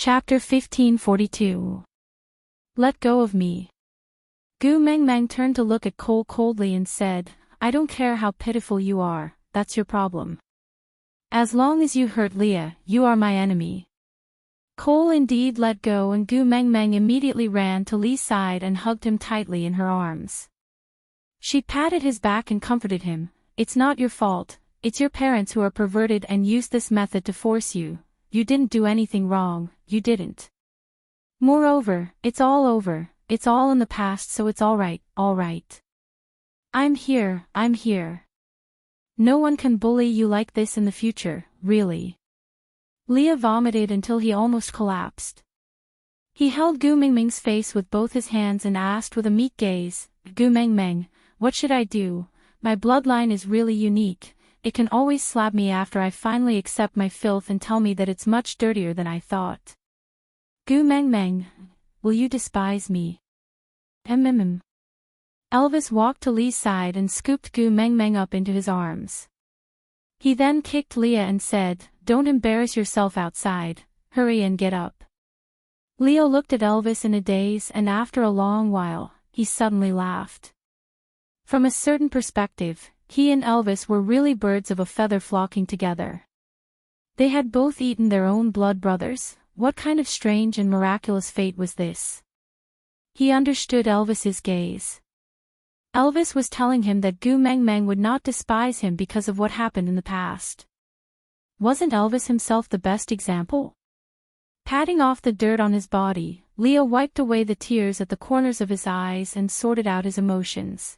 Chapter 1542. Let go of me. Gu Mengmeng turned to look at Cole coldly and said, I don't care how pitiful you are, that's your problem. As long as you hurt Leah, you are my enemy. Cole indeed let go, and Gu Mengmeng immediately ran to Lee's side and hugged him tightly in her arms. She patted his back and comforted him. It's not your fault, it's your parents who are perverted and used this method to force you. You didn't do anything wrong, you didn't. Moreover, it's all over, it's all in the past, so it's all right. I'm here. No one can bully you like this in the future, really. Leah vomited until he almost collapsed. He held Gu Mengmeng's face with both his hands and asked with a meek gaze, Gu Mengmeng, what should I do? My bloodline is really unique. It can always slap me after I finally accept my filth and tell me that it's much dirtier than I thought. Gu Mengmeng, will you despise me? Elvis walked to Lee's side and scooped Gu Mengmeng up into his arms. He then kicked Leah and said, don't embarrass yourself outside, hurry and get up. Leo looked at Elvis in a daze, and after a long while, he suddenly laughed. From a certain perspective, he and Elvis were really birds of a feather flocking together. They had both eaten their own blood brothers. What kind of strange and miraculous fate was this? He understood Elvis's gaze. Elvis was telling him that Gu Mengmeng would not despise him because of what happened in the past. Wasn't Elvis himself the best example? Patting off the dirt on his body, Leo wiped away the tears at the corners of his eyes and sorted out his emotions.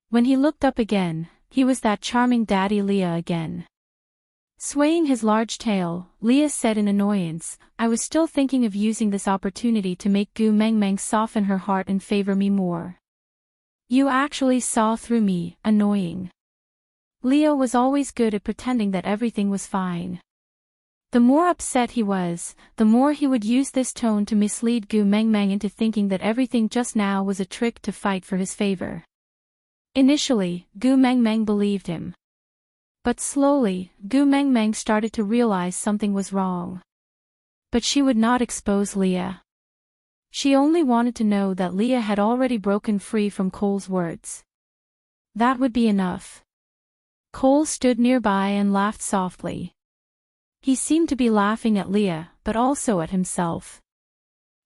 When he looked up again, he was that charming Daddy Leah again. Swaying his large tail, Leah said in annoyance, I was still thinking of using this opportunity to make Gu Mengmeng soften her heart and favor me more. You actually saw through me, annoying. Leo was always good at pretending that everything was fine. The more upset he was, the more he would use this tone to mislead Gu Mengmeng into thinking that everything just now was a trick to fight for his favor. Initially, Gu Mengmeng believed him. But slowly, Gu Mengmeng started to realize something was wrong. But she would not expose Leah. She only wanted to know that Leah had already broken free from Cole's words. That would be enough. Cole stood nearby and laughed softly. He seemed to be laughing at Leah, but also at himself.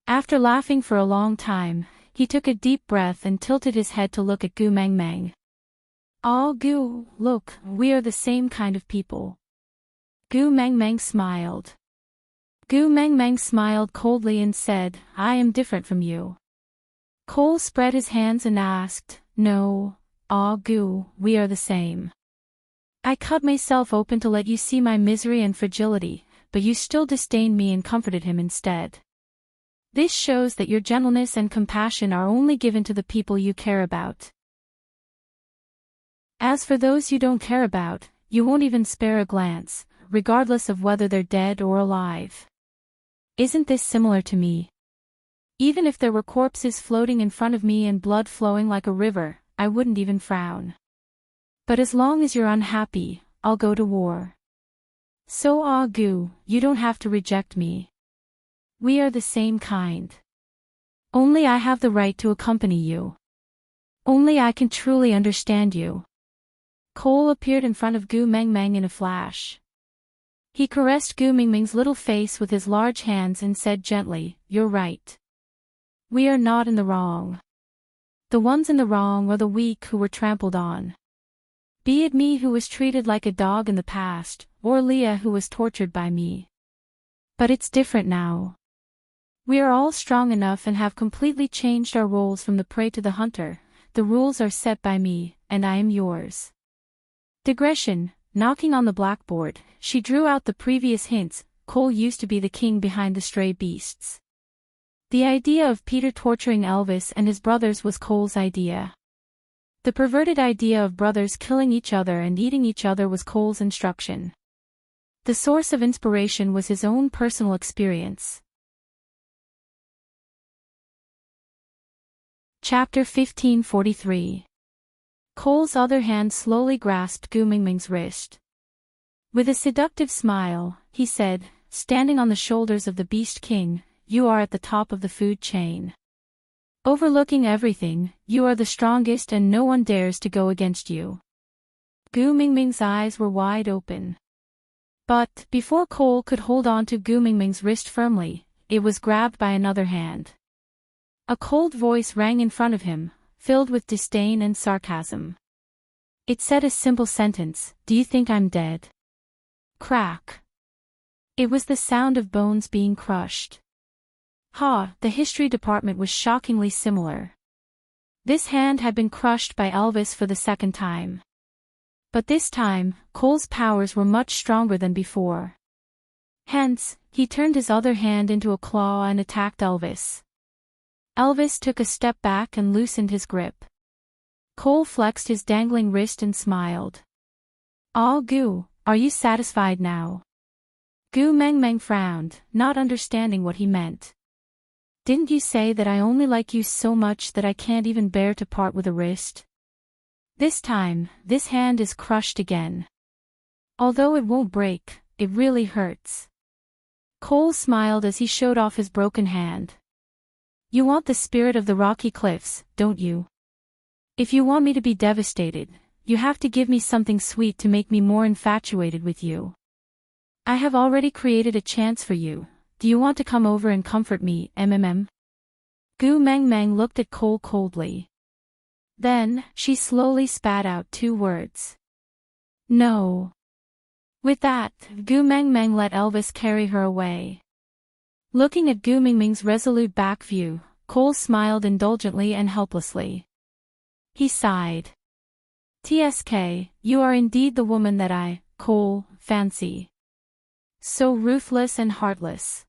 After laughing for a long time, he took a deep breath and tilted his head to look at Gu Mengmeng. Oh Gu, look, we are the same kind of people. Gu Mengmeng smiled. Gu Mengmeng smiled coldly and said, I am different from you. Cole spread his hands and asked, No, Gu, we are the same. I cut myself open to let you see my misery and fragility, but you still disdained me and comforted him instead. This shows that your gentleness and compassion are only given to the people you care about. As for those you don't care about, you won't even spare a glance, regardless of whether they're dead or alive. Isn't this similar to me? Even if there were corpses floating in front of me and blood flowing like a river, I wouldn't even frown. But as long as you're unhappy, I'll go to war. So Gu, you don't have to reject me. We are the same kind. Only I have the right to accompany you. Only I can truly understand you. Cole appeared in front of Gu Mengmeng in a flash. He caressed Gu Mengmeng's little face with his large hands and said gently, You're right. We are not in the wrong. The ones in the wrong are the weak who were trampled on. Be it me who was treated like a dog in the past, or Leah who was tortured by me. But it's different now. We are all strong enough and have completely changed our roles from the prey to the hunter. The rules are set by me, and I am yours. Digression. Knocking on the blackboard, she drew out the previous hints. Cole used to be the king behind the stray beasts. The idea of Peter torturing Elvis and his brothers was Cole's idea. The perverted idea of brothers killing each other and eating each other was Cole's instruction. The source of inspiration was his own personal experience. Chapter 1543. Cole's other hand slowly grasped Gu Mengmeng's wrist. With a seductive smile, he said, standing on the shoulders of the Beast King, you are at the top of the food chain. Overlooking everything, you are the strongest and no one dares to go against you. Gu Mingming's eyes were wide open. But, before Cole could hold on to Gu Mingming's wrist firmly, it was grabbed by another hand. A cold voice rang in front of him, filled with disdain and sarcasm. It said a simple sentence, "Do you think I'm dead?" Crack. It was the sound of bones being crushed. The history department was shockingly similar. This hand had been crushed by Elvis for the second time. But this time, Cole's powers were much stronger than before. Hence, he turned his other hand into a claw and attacked Elvis. Elvis took a step back and loosened his grip. Cole flexed his dangling wrist and smiled. "Ah, Gu, are you satisfied now?" Gu Mengmeng frowned, not understanding what he meant. "Didn't you say that I only like you so much that I can't even bear to part with a wrist? This time, this hand is crushed again. Although it won't break, it really hurts." Cole smiled as he showed off his broken hand. "You want the spirit of the rocky cliffs, don't you? If you want me to be devastated, you have to give me something sweet to make me more infatuated with you. I have already created a chance for you. Do you want to come over and comfort me, MMM? Gu Mengmeng looked at Cole coldly. Then, she slowly spat out 2 words. "No." With that, Gu Mengmeng let Elvis carry her away. Looking at Gu Mingming's resolute back view, Cole smiled indulgently and helplessly. He sighed. "TSK, you are indeed the woman that I, Cole, fancy. So ruthless and heartless."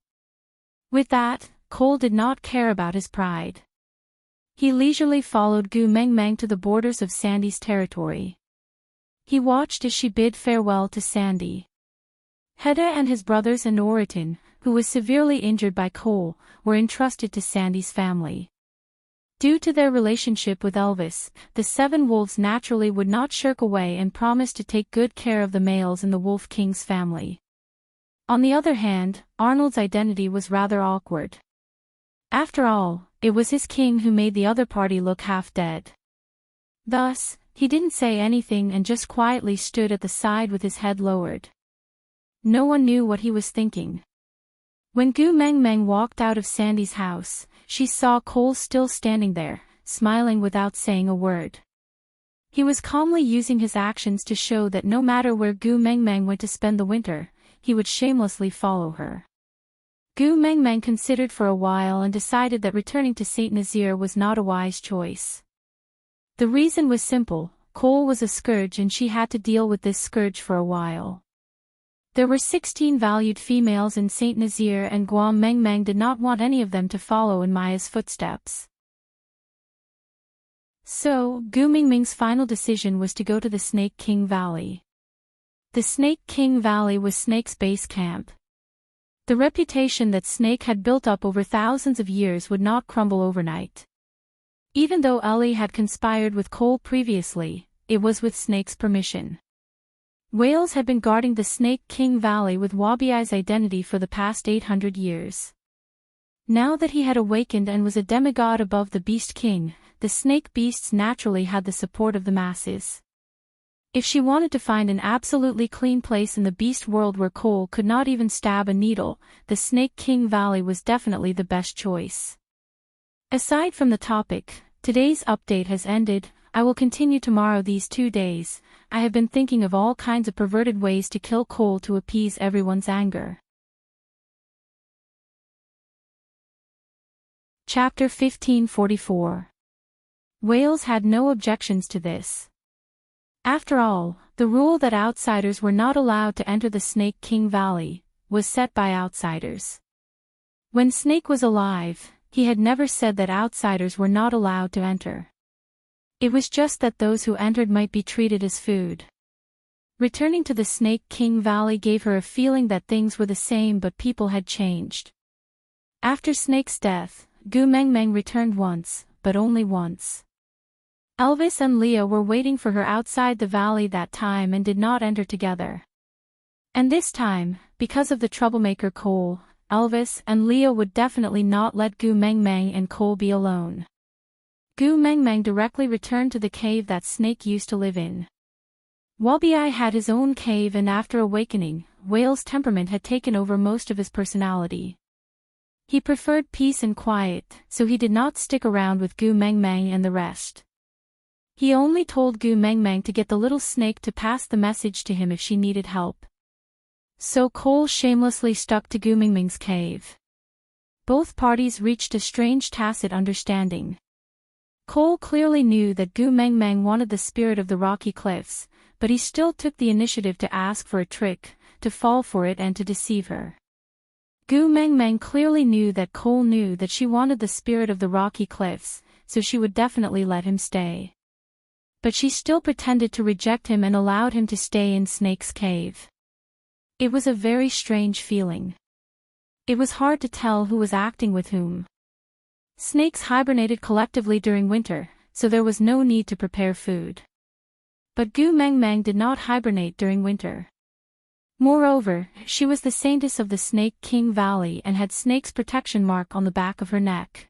With that, Cole did not care about his pride. He leisurely followed Gu Mengmeng to the borders of Sandy's territory. He watched as she bid farewell to Sandy. Hedda and his brothers and Oriton, who was severely injured by Cole, were entrusted to Sandy's family. Due to their relationship with Elvis, the 7 wolves naturally would not shirk away and promised to take good care of the males in the Wolf King's family. On the other hand, Arnold's identity was rather awkward. After all, it was his king who made the other party look half dead. Thus, he didn't say anything and just quietly stood at the side with his head lowered. No one knew what he was thinking. When Gu Mengmeng walked out of Sandy's house, she saw Cole still standing there, smiling without saying a word. He was calmly using his actions to show that no matter where Gu Mengmeng went to spend the winter, he would shamelessly follow her. Gu Mengmeng considered for a while and decided that returning to Saint Nazaire was not a wise choice. The reason was simple: Cole was a scourge and she had to deal with this scourge for a while. There were 16 valued females in Saint Nazaire and Guam Mengmeng did not want any of them to follow in Maya's footsteps. So, Gu Mingming's final decision was to go to the Snake King Valley. The Snake King Valley was Snake's base camp. The reputation that Snake had built up over thousands of years would not crumble overnight. Even though Ellie had conspired with Cole previously, it was with Snake's permission. Whales had been guarding the Snake King Valley with Wabiai's identity for the past 800 years. Now that he had awakened and was a demigod above the Beast King, the snake beasts naturally had the support of the masses. If she wanted to find an absolutely clean place in the beast world where Cole could not even stab a needle, the Snake King Valley was definitely the best choice. Aside from the topic, today's update has ended. I will continue tomorrow. These 2 days, I have been thinking of all kinds of perverted ways to kill Cole to appease everyone's anger. Chapter 1544. Whales had no objections to this. After all, the rule that outsiders were not allowed to enter the Snake King Valley was set by outsiders. When Snake was alive, he had never said that outsiders were not allowed to enter. It was just that those who entered might be treated as food. Returning to the Snake King Valley gave her a feeling that things were the same but people had changed. After Snake's death, Gu Mengmeng returned once, but only once. Elvis and Leah were waiting for her outside the valley that time and did not enter together. And this time, because of the troublemaker Cole, Elvis and Leah would definitely not let Gu Meng Meng and Cole be alone. Gu Meng Meng directly returned to the cave that Snake used to live in. Wabi had his own cave, and after awakening, Whale's temperament had taken over most of his personality. He preferred peace and quiet, so he did not stick around with Gu Meng Meng and the rest. He only told Gu Meng Meng to get the little snake to pass the message to him if she needed help. So Cole shamelessly stuck to Gu Meng Meng's cave. Both parties reached a strange tacit understanding. Cole clearly knew that Gu Meng Meng wanted the spirit of the rocky cliffs, but he still took the initiative to ask for a trick, to fall for it and to deceive her. Gu Meng Meng clearly knew that Cole knew that she wanted the spirit of the rocky cliffs, so she would definitely let him stay. But she still pretended to reject him and allowed him to stay in Snake's cave. It was a very strange feeling. It was hard to tell who was acting with whom. Snakes hibernated collectively during winter, so there was no need to prepare food. But Gu Meng Meng did not hibernate during winter. Moreover, she was the saintess of the Snake King Valley and had Snake's protection mark on the back of her neck.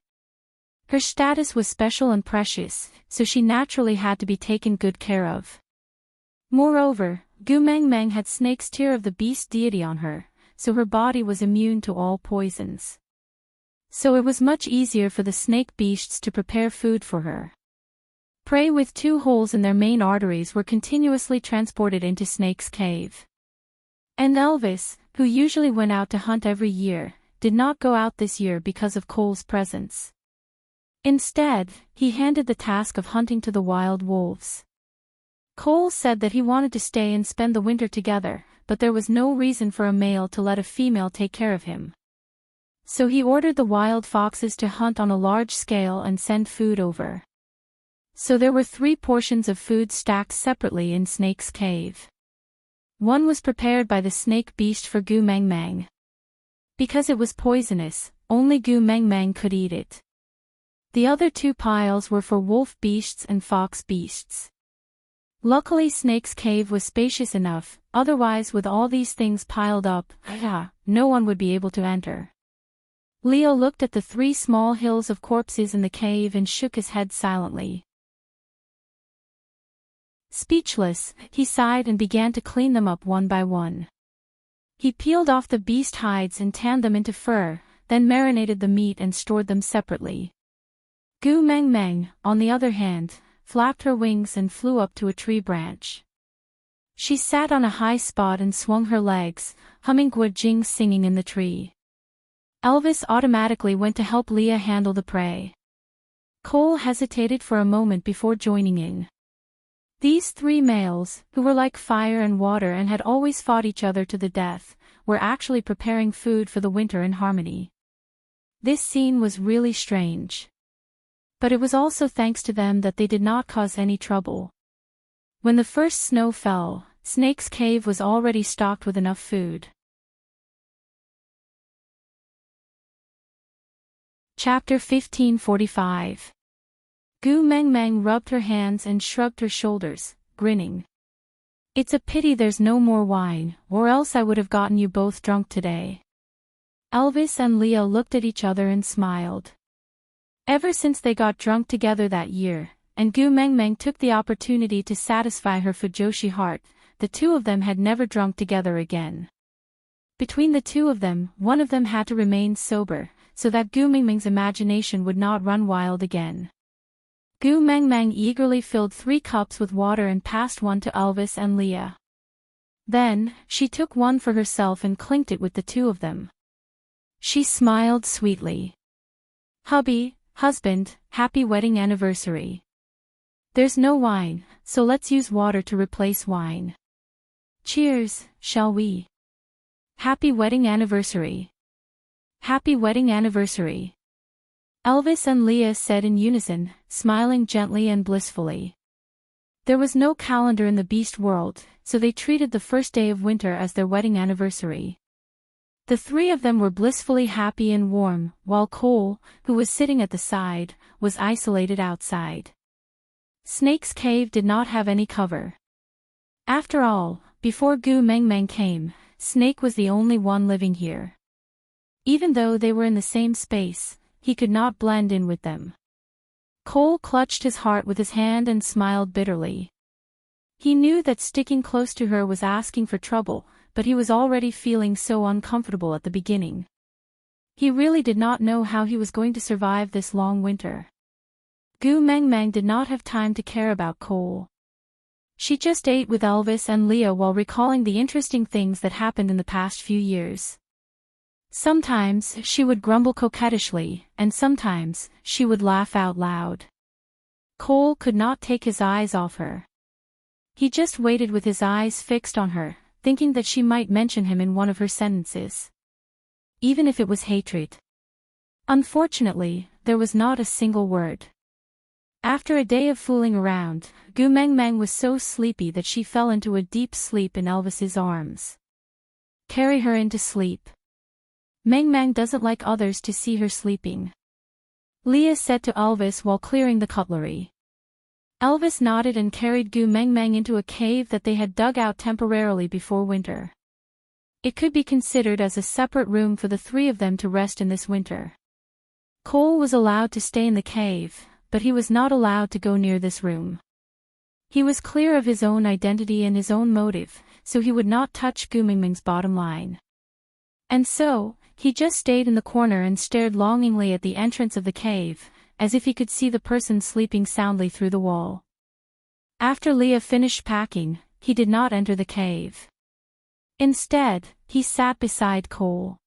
Her status was special and precious, so she naturally had to be taken good care of. Moreover, Gu Meng Meng had Snake's tear of the beast deity on her, so her body was immune to all poisons. So it was much easier for the snake beasts to prepare food for her. Prey with 2 holes in their main arteries were continuously transported into Snake's cave. And Elvis, who usually went out to hunt every year, did not go out this year because of Cole's presence. Instead, he handed the task of hunting to the wild wolves. Cole said that he wanted to stay and spend the winter together, but there was no reason for a male to let a female take care of him. So he ordered the wild foxes to hunt on a large scale and send food over. So there were 3 portions of food stacked separately in Snake's cave. One was prepared by the snake beast for Gu Meng Meng. Because it was poisonous, only Gu Meng Meng could eat it. The other 2 piles were for wolf beasts and fox beasts. Luckily Snake's cave was spacious enough, otherwise with all these things piled up, no one would be able to enter. Leo looked at the 3 small hills of corpses in the cave and shook his head silently. Speechless, he sighed and began to clean them up one by one. He peeled off the beast hides and tanned them into fur, then marinated the meat and stored them separately. Gu Meng Meng, on the other hand, flapped her wings and flew up to a tree branch. She sat on a high spot and swung her legs, humming Gua Jing singing in the tree. Elvis automatically went to help Leah handle the prey. Cole hesitated for a moment before joining in. These 3 males, who were like fire and water and had always fought each other to the death, were actually preparing food for the winter in harmony. This scene was really strange. But it was also thanks to them that they did not cause any trouble. When the first snow fell, Snake's cave was already stocked with enough food. Chapter 1545. Gu Meng Meng rubbed her hands and shrugged her shoulders, grinning. It's a pity there's no more wine, or else I would have gotten you both drunk today. Elvis and Leah looked at each other and smiled. Ever since they got drunk together that year, and Gu Meng Meng took the opportunity to satisfy her Fujoshi heart, the 2 of them had never drunk together again. Between the 2 of them, one of them had to remain sober, so that Gu Meng Meng's imagination would not run wild again. Gu Meng Meng eagerly filled 3 cups with water and passed one to Elvis and Leah. Then, she took one for herself and clinked it with the 2 of them. She smiled sweetly. Hubby, husband, happy wedding anniversary. There's no wine, so let's use water to replace wine. Cheers, shall we? Happy wedding anniversary. Happy wedding anniversary. Elvis and Leah said in unison, smiling gently and blissfully. There was no calendar in the beast world, so they treated the first day of winter as their wedding anniversary. The 3 of them were blissfully happy and warm, while Cole, who was sitting at the side, was isolated outside. Snake's cave did not have any cover. After all, before Gu Meng Meng came, Snake was the only one living here. Even though they were in the same space, he could not blend in with them. Cole clutched his heart with his hand and smiled bitterly. He knew that sticking close to her was asking for trouble, but he was already feeling so uncomfortable at the beginning. He really did not know how he was going to survive this long winter. Gu Mengmeng did not have time to care about Cole. She just ate with Elvis and Leah while recalling the interesting things that happened in the past few years. Sometimes she would grumble coquettishly, and sometimes she would laugh out loud. Cole could not take his eyes off her. He just waited with his eyes fixed on her, thinking that she might mention him in one of her sentences. Even if it was hatred. Unfortunately, there was not a single word. After a day of fooling around, Gu Mengmeng was so sleepy that she fell into a deep sleep in Elvis's arms. Carry her into sleep. Mengmeng doesn't like others to see her sleeping, Leah said to Elvis while clearing the cutlery. Elvis nodded and carried Gu Mengmeng into a cave that they had dug out temporarily before winter. It could be considered as a separate room for the three of them to rest in this winter. Cole was allowed to stay in the cave, but he was not allowed to go near this room. He was clear of his own identity and his own motive, so he would not touch Gu Mengmeng's bottom line. And so, he just stayed in the corner and stared longingly at the entrance of the cave, as if he could see the person sleeping soundly through the wall. After Leah finished packing, he did not enter the cave. Instead, he sat beside Cole.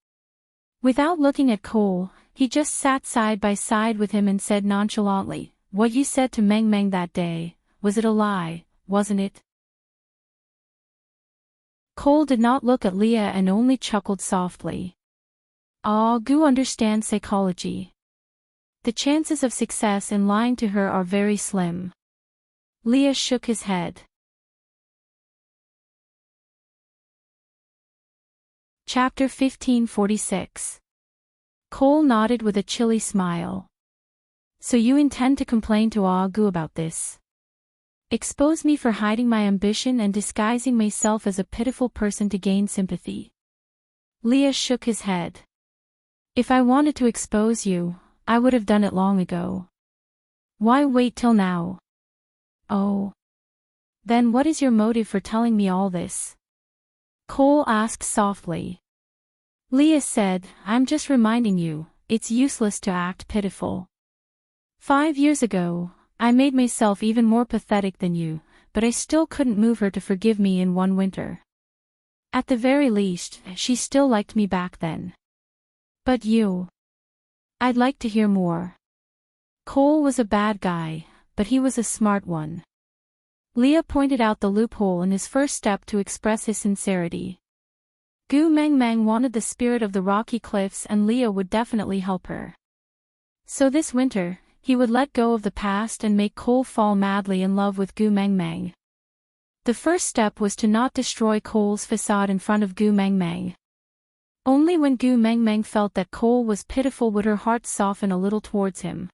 Without looking at Cole, he just sat side by side with him and said nonchalantly, "What you said to Mengmeng that day, was it a lie, wasn't it?" Cole did not look at Leah and only chuckled softly. "Ah, Gu understands psychology. The chances of success in lying to her are very slim." Leah shook his head. Chapter 1546. Cole nodded with a chilly smile. "So you intend to complain to Gu about this? Expose me for hiding my ambition and disguising myself as a pitiful person to gain sympathy?" Leah shook his head. "If I wanted to expose you, I would have done it long ago. Why wait till now?" "Oh. Then what is your motive for telling me all this?" Cole asked softly. Leah said, "I'm just reminding you, it's useless to act pitiful. 5 years ago, I made myself even more pathetic than you, but I still couldn't move her to forgive me in one winter. At the very least, she still liked me back then. But you? I'd like to hear more." Cole was a bad guy, but he was a smart one. Leah pointed out the loophole in his first step to express his sincerity. Gu Mengmeng wanted the spirit of the rocky cliffs and Leah would definitely help her. So this winter, he would let go of the past and make Cole fall madly in love with Gu Mengmeng. The first step was to not destroy Cole's facade in front of Gu Mengmeng. Only when Gu Mengmeng felt that Cole was pitiful would her heart soften a little towards him.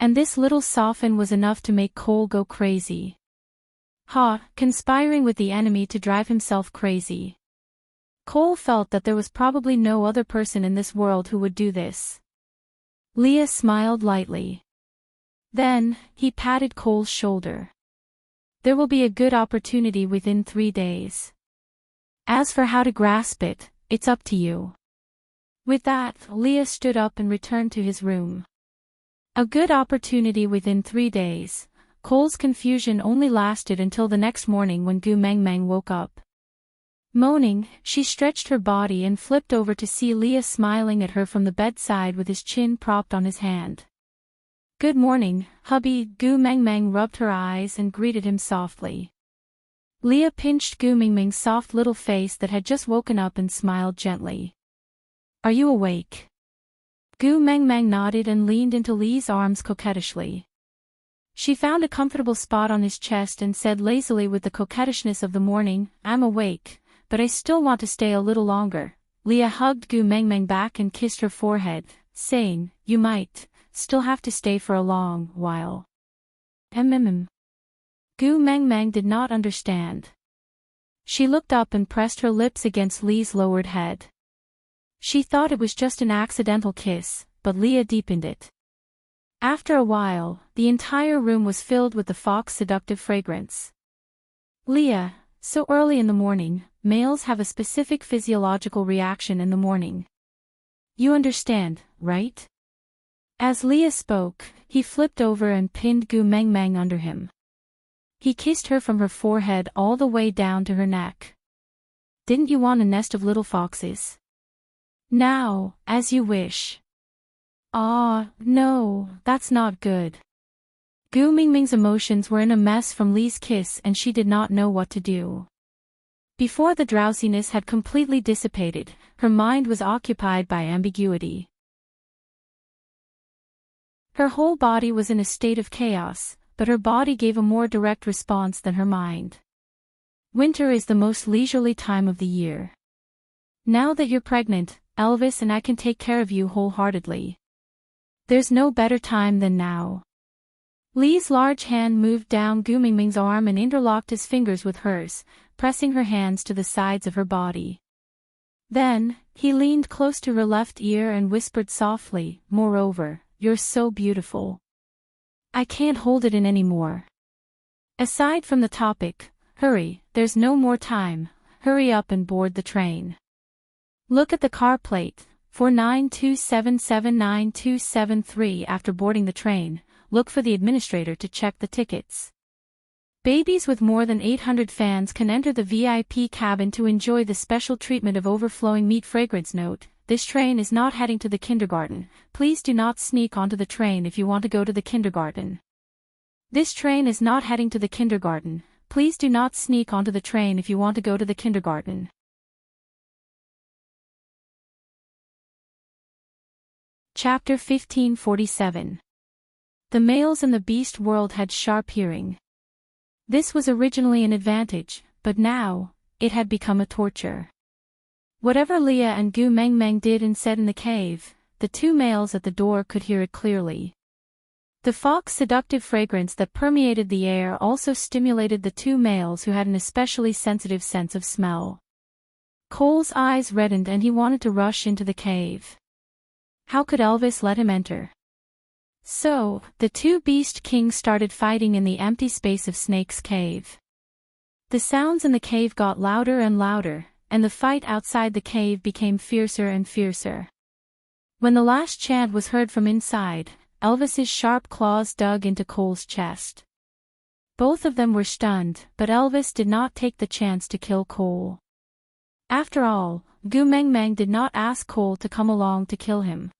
And this little soften was enough to make Cole go crazy. Conspiring with the enemy to drive himself crazy. Cole felt that there was probably no other person in this world who would do this. Leah smiled lightly. Then, he patted Cole's shoulder. "There will be a good opportunity within 3 days. As for how to grasp it, it's up to you." With that, Leah stood up and returned to his room. A good opportunity within 3 days. Cole's confusion only lasted until the next morning when Gu Mengmeng woke up. Moaning, she stretched her body and flipped over to see Leah smiling at her from the bedside with his chin propped on his hand. "Good morning, hubby." Gu Mengmeng rubbed her eyes and greeted him softly. Leah pinched Gu Mengmeng's soft little face that had just woken up and smiled gently. "Are you awake?" Gu Mengmeng nodded and leaned into Lee's arms coquettishly. She found a comfortable spot on his chest and said lazily with the coquettishness of the morning, "I'm awake, but I still want to stay a little longer." Leah hugged Gu Mengmeng back and kissed her forehead, saying, "You might still have to stay for a long while." Gu Mengmeng did not understand. She looked up and pressed her lips against Lee's lowered head. She thought it was just an accidental kiss, but Leah deepened it. After a while, the entire room was filled with the fox's seductive fragrance. Leah, so early in the morning, males have a specific physiological reaction in the morning. You understand, right? As Leah spoke, he flipped over and pinned Gu Meng Meng under him. He kissed her from her forehead all the way down to her neck. Didn't you want a nest of little foxes? Now, as you wish. Ah, no, that's not good. Gu Mingming's emotions were in a mess from Lee's kiss and she did not know what to do. Before the drowsiness had completely dissipated, her mind was occupied by ambiguity. Her whole body was in a state of chaos, but her body gave a more direct response than her mind. Winter is the most leisurely time of the year. Now that you're pregnant, Elvis and I can take care of you wholeheartedly. There's no better time than now. Lee's large hand moved down Gu Mingming's arm and interlocked his fingers with hers, pressing her hands to the sides of her body. Then, he leaned close to her left ear and whispered softly, "Moreover, you're so beautiful. I can't hold it in anymore. Aside from the topic, hurry, there's no more time, hurry up and board the train. Look at the car plate, 4927792773. After boarding the train, look for the administrator to check the tickets. Babies with more than 800 fans can enter the VIP cabin to enjoy the special treatment of overflowing meat fragrance. Note, this train is not heading to the kindergarten. Please do not sneak onto the train if you want to go to the kindergarten. This train is not heading to the kindergarten. Please do not sneak onto the train if you want to go to the kindergarten. Chapter 1547. The males in the beast world had sharp hearing. This was originally an advantage, but now, it had become a torture. Whatever Leah and Gu Meng Meng did and said in the cave, the two males at the door could hear it clearly. The fox's seductive fragrance that permeated the air also stimulated the two males who had an especially sensitive sense of smell. Cole's eyes reddened and he wanted to rush into the cave. How could Elvis let him enter? So, the two beast kings started fighting in the empty space of Snake's cave. The sounds in the cave got louder and louder, and the fight outside the cave became fiercer and fiercer. When the last chant was heard from inside, Elvis's sharp claws dug into Cole's chest. Both of them were stunned, but Elvis did not take the chance to kill Cole. After all, Gu Meng Meng did not ask Cole to come along to kill him.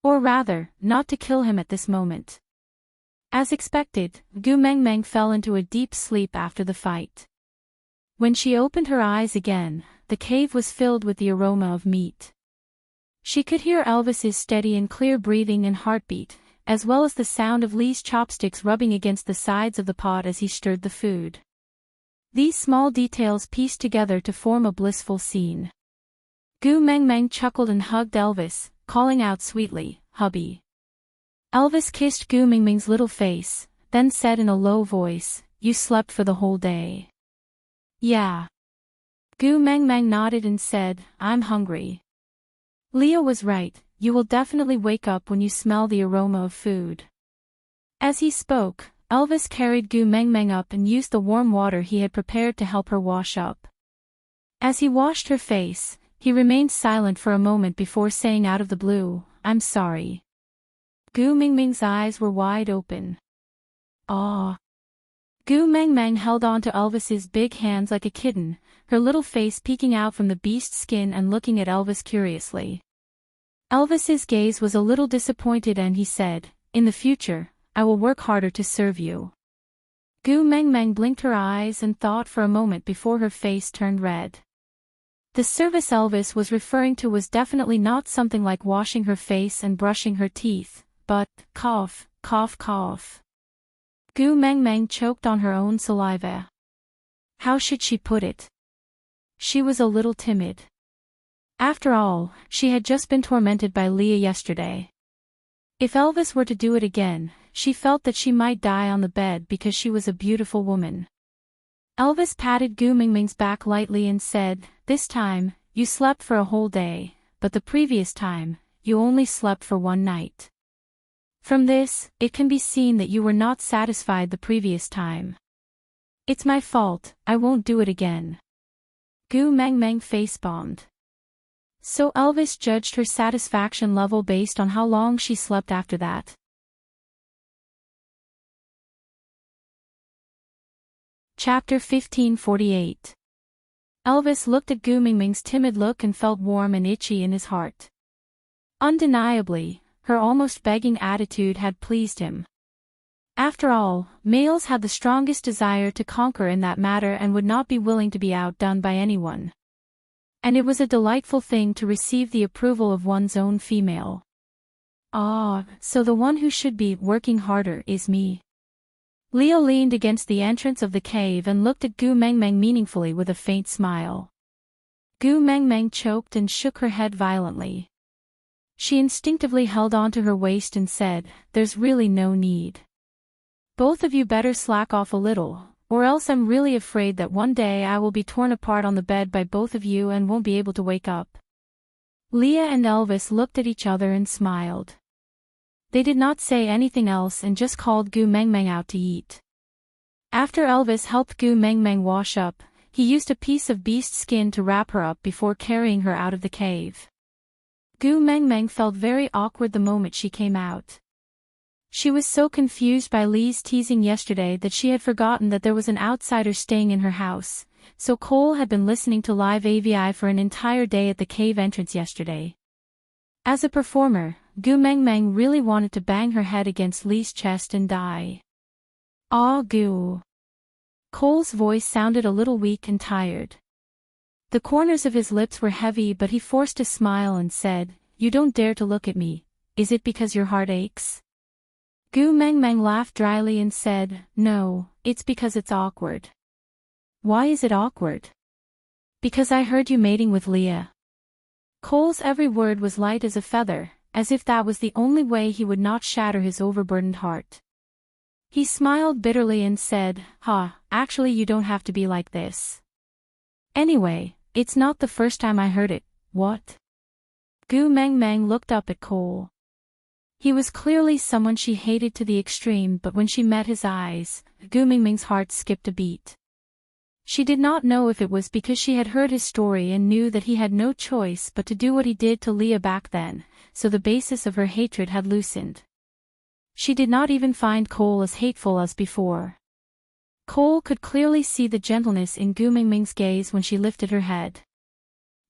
Or rather, not to kill him at this moment. As expected, Gu Meng Meng fell into a deep sleep after the fight. When she opened her eyes again, the cave was filled with the aroma of meat. She could hear Elvis's steady and clear breathing and heartbeat, as well as the sound of Lee's chopsticks rubbing against the sides of the pot as he stirred the food. These small details pieced together to form a blissful scene. Gu Meng Meng chuckled and hugged Elvis, calling out sweetly, "Hubby." Elvis kissed Gu Mingming's little face, then said in a low voice, "You slept for the whole day." "Yeah." Gu Meng Meng nodded and said, "I'm hungry." Leah was right, you will definitely wake up when you smell the aroma of food. As he spoke, Elvis carried Gu Meng Meng up and used the warm water he had prepared to help her wash up. As he washed her face, he remained silent for a moment before saying out of the blue, "I'm sorry." Gu Mingming's eyes were wide open. "Aw." Gu Meng Meng held on to Elvis's big hands like a kitten, her little face peeking out from the beast's skin and looking at Elvis curiously. Elvis's gaze was a little disappointed and he said, "In the future, I will work harder to serve you." Gu Meng Meng blinked her eyes and thought for a moment before her face turned red. The service Elvis was referring to was definitely not something like washing her face and brushing her teeth, but, cough, cough, cough. Gu Meng Meng choked on her own saliva. How should she put it? She was a little timid. After all, she had just been tormented by Leah yesterday. If Elvis were to do it again, she felt that she might die on the bed because she was a beautiful woman. Elvis patted Gu Mingming's back lightly and said, "This time, you slept for a whole day, but the previous time, you only slept for one night. From this, it can be seen that you were not satisfied the previous time. It's my fault, I won't do it again." Gu Mengmeng face-bombed. So Elvis judged her satisfaction level based on how long she slept after that. Chapter 1548. Elvis looked at Gu Mingming's timid look and felt warm and itchy in his heart. Undeniably, her almost begging attitude had pleased him. After all, males had the strongest desire to conquer in that matter and would not be willing to be outdone by anyone. And it was a delightful thing to receive the approval of one's own female. "Ah, so the one who should be working harder is me." Leo leaned against the entrance of the cave and looked at Gu Mengmeng meaningfully with a faint smile. Gu Mengmeng choked and shook her head violently. She instinctively held on to her waist and said, "There's really no need. Both of you better slack off a little, or else I'm really afraid that one day I will be torn apart on the bed by both of you and won't be able to wake up." Leah and Elvis looked at each other and smiled. They did not say anything else and just called Gu Mengmeng out to eat. After Elvis helped Gu Mengmeng wash up, he used a piece of beast skin to wrap her up before carrying her out of the cave. Gu Mengmeng felt very awkward the moment she came out. She was so confused by Lee's teasing yesterday that she had forgotten that there was an outsider staying in her house, so Cole had been listening to live AVI for an entire day at the cave entrance yesterday. As a performer, Gu Mengmeng really wanted to bang her head against Lee's chest and die. "Aw Gu." Cole's voice sounded a little weak and tired. The corners of his lips were heavy but he forced a smile and said, "You don't dare to look at me, is it because your heart aches?" Gu Mengmeng laughed dryly and said, "No, it's because it's awkward." "Why is it awkward?" "Because I heard you mating with Leah." Cole's every word was light as a feather, as if that was the only way he would not shatter his overburdened heart. He smiled bitterly and said, Actually you don't have to be like this. Anyway, it's not the first time I heard it, what?" Gu Mengmeng looked up at Cole. He was clearly someone she hated to the extreme, but when she met his eyes, Gu Mingming's heart skipped a beat. She did not know if it was because she had heard his story and knew that he had no choice but to do what he did to Leah back then, so the basis of her hatred had loosened. She did not even find Cole as hateful as before. Cole could clearly see the gentleness in Gu Mingming's gaze when she lifted her head.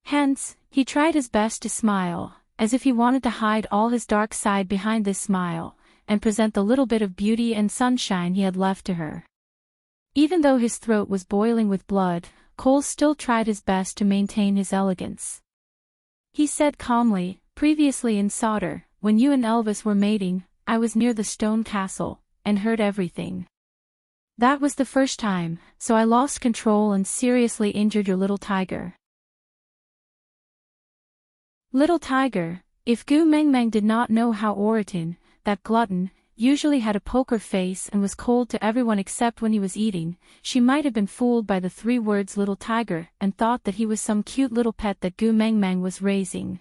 Hence, he tried his best to smile, as if he wanted to hide all his dark side behind this smile, and present the little bit of beauty and sunshine he had left to her. Even though his throat was boiling with blood, Cole still tried his best to maintain his elegance. He said calmly, "Previously in Solder, when you and Elvis were mating, I was near the stone castle, and heard everything. That was the first time, so I lost control and seriously injured your little tiger." Little tiger. If Gu Mengmeng did not know how Oriton, that glutton, usually had a poker face and was cold to everyone except when he was eating, she might have been fooled by the 3 words little tiger and thought that he was some cute little pet that Gu Mengmeng was raising.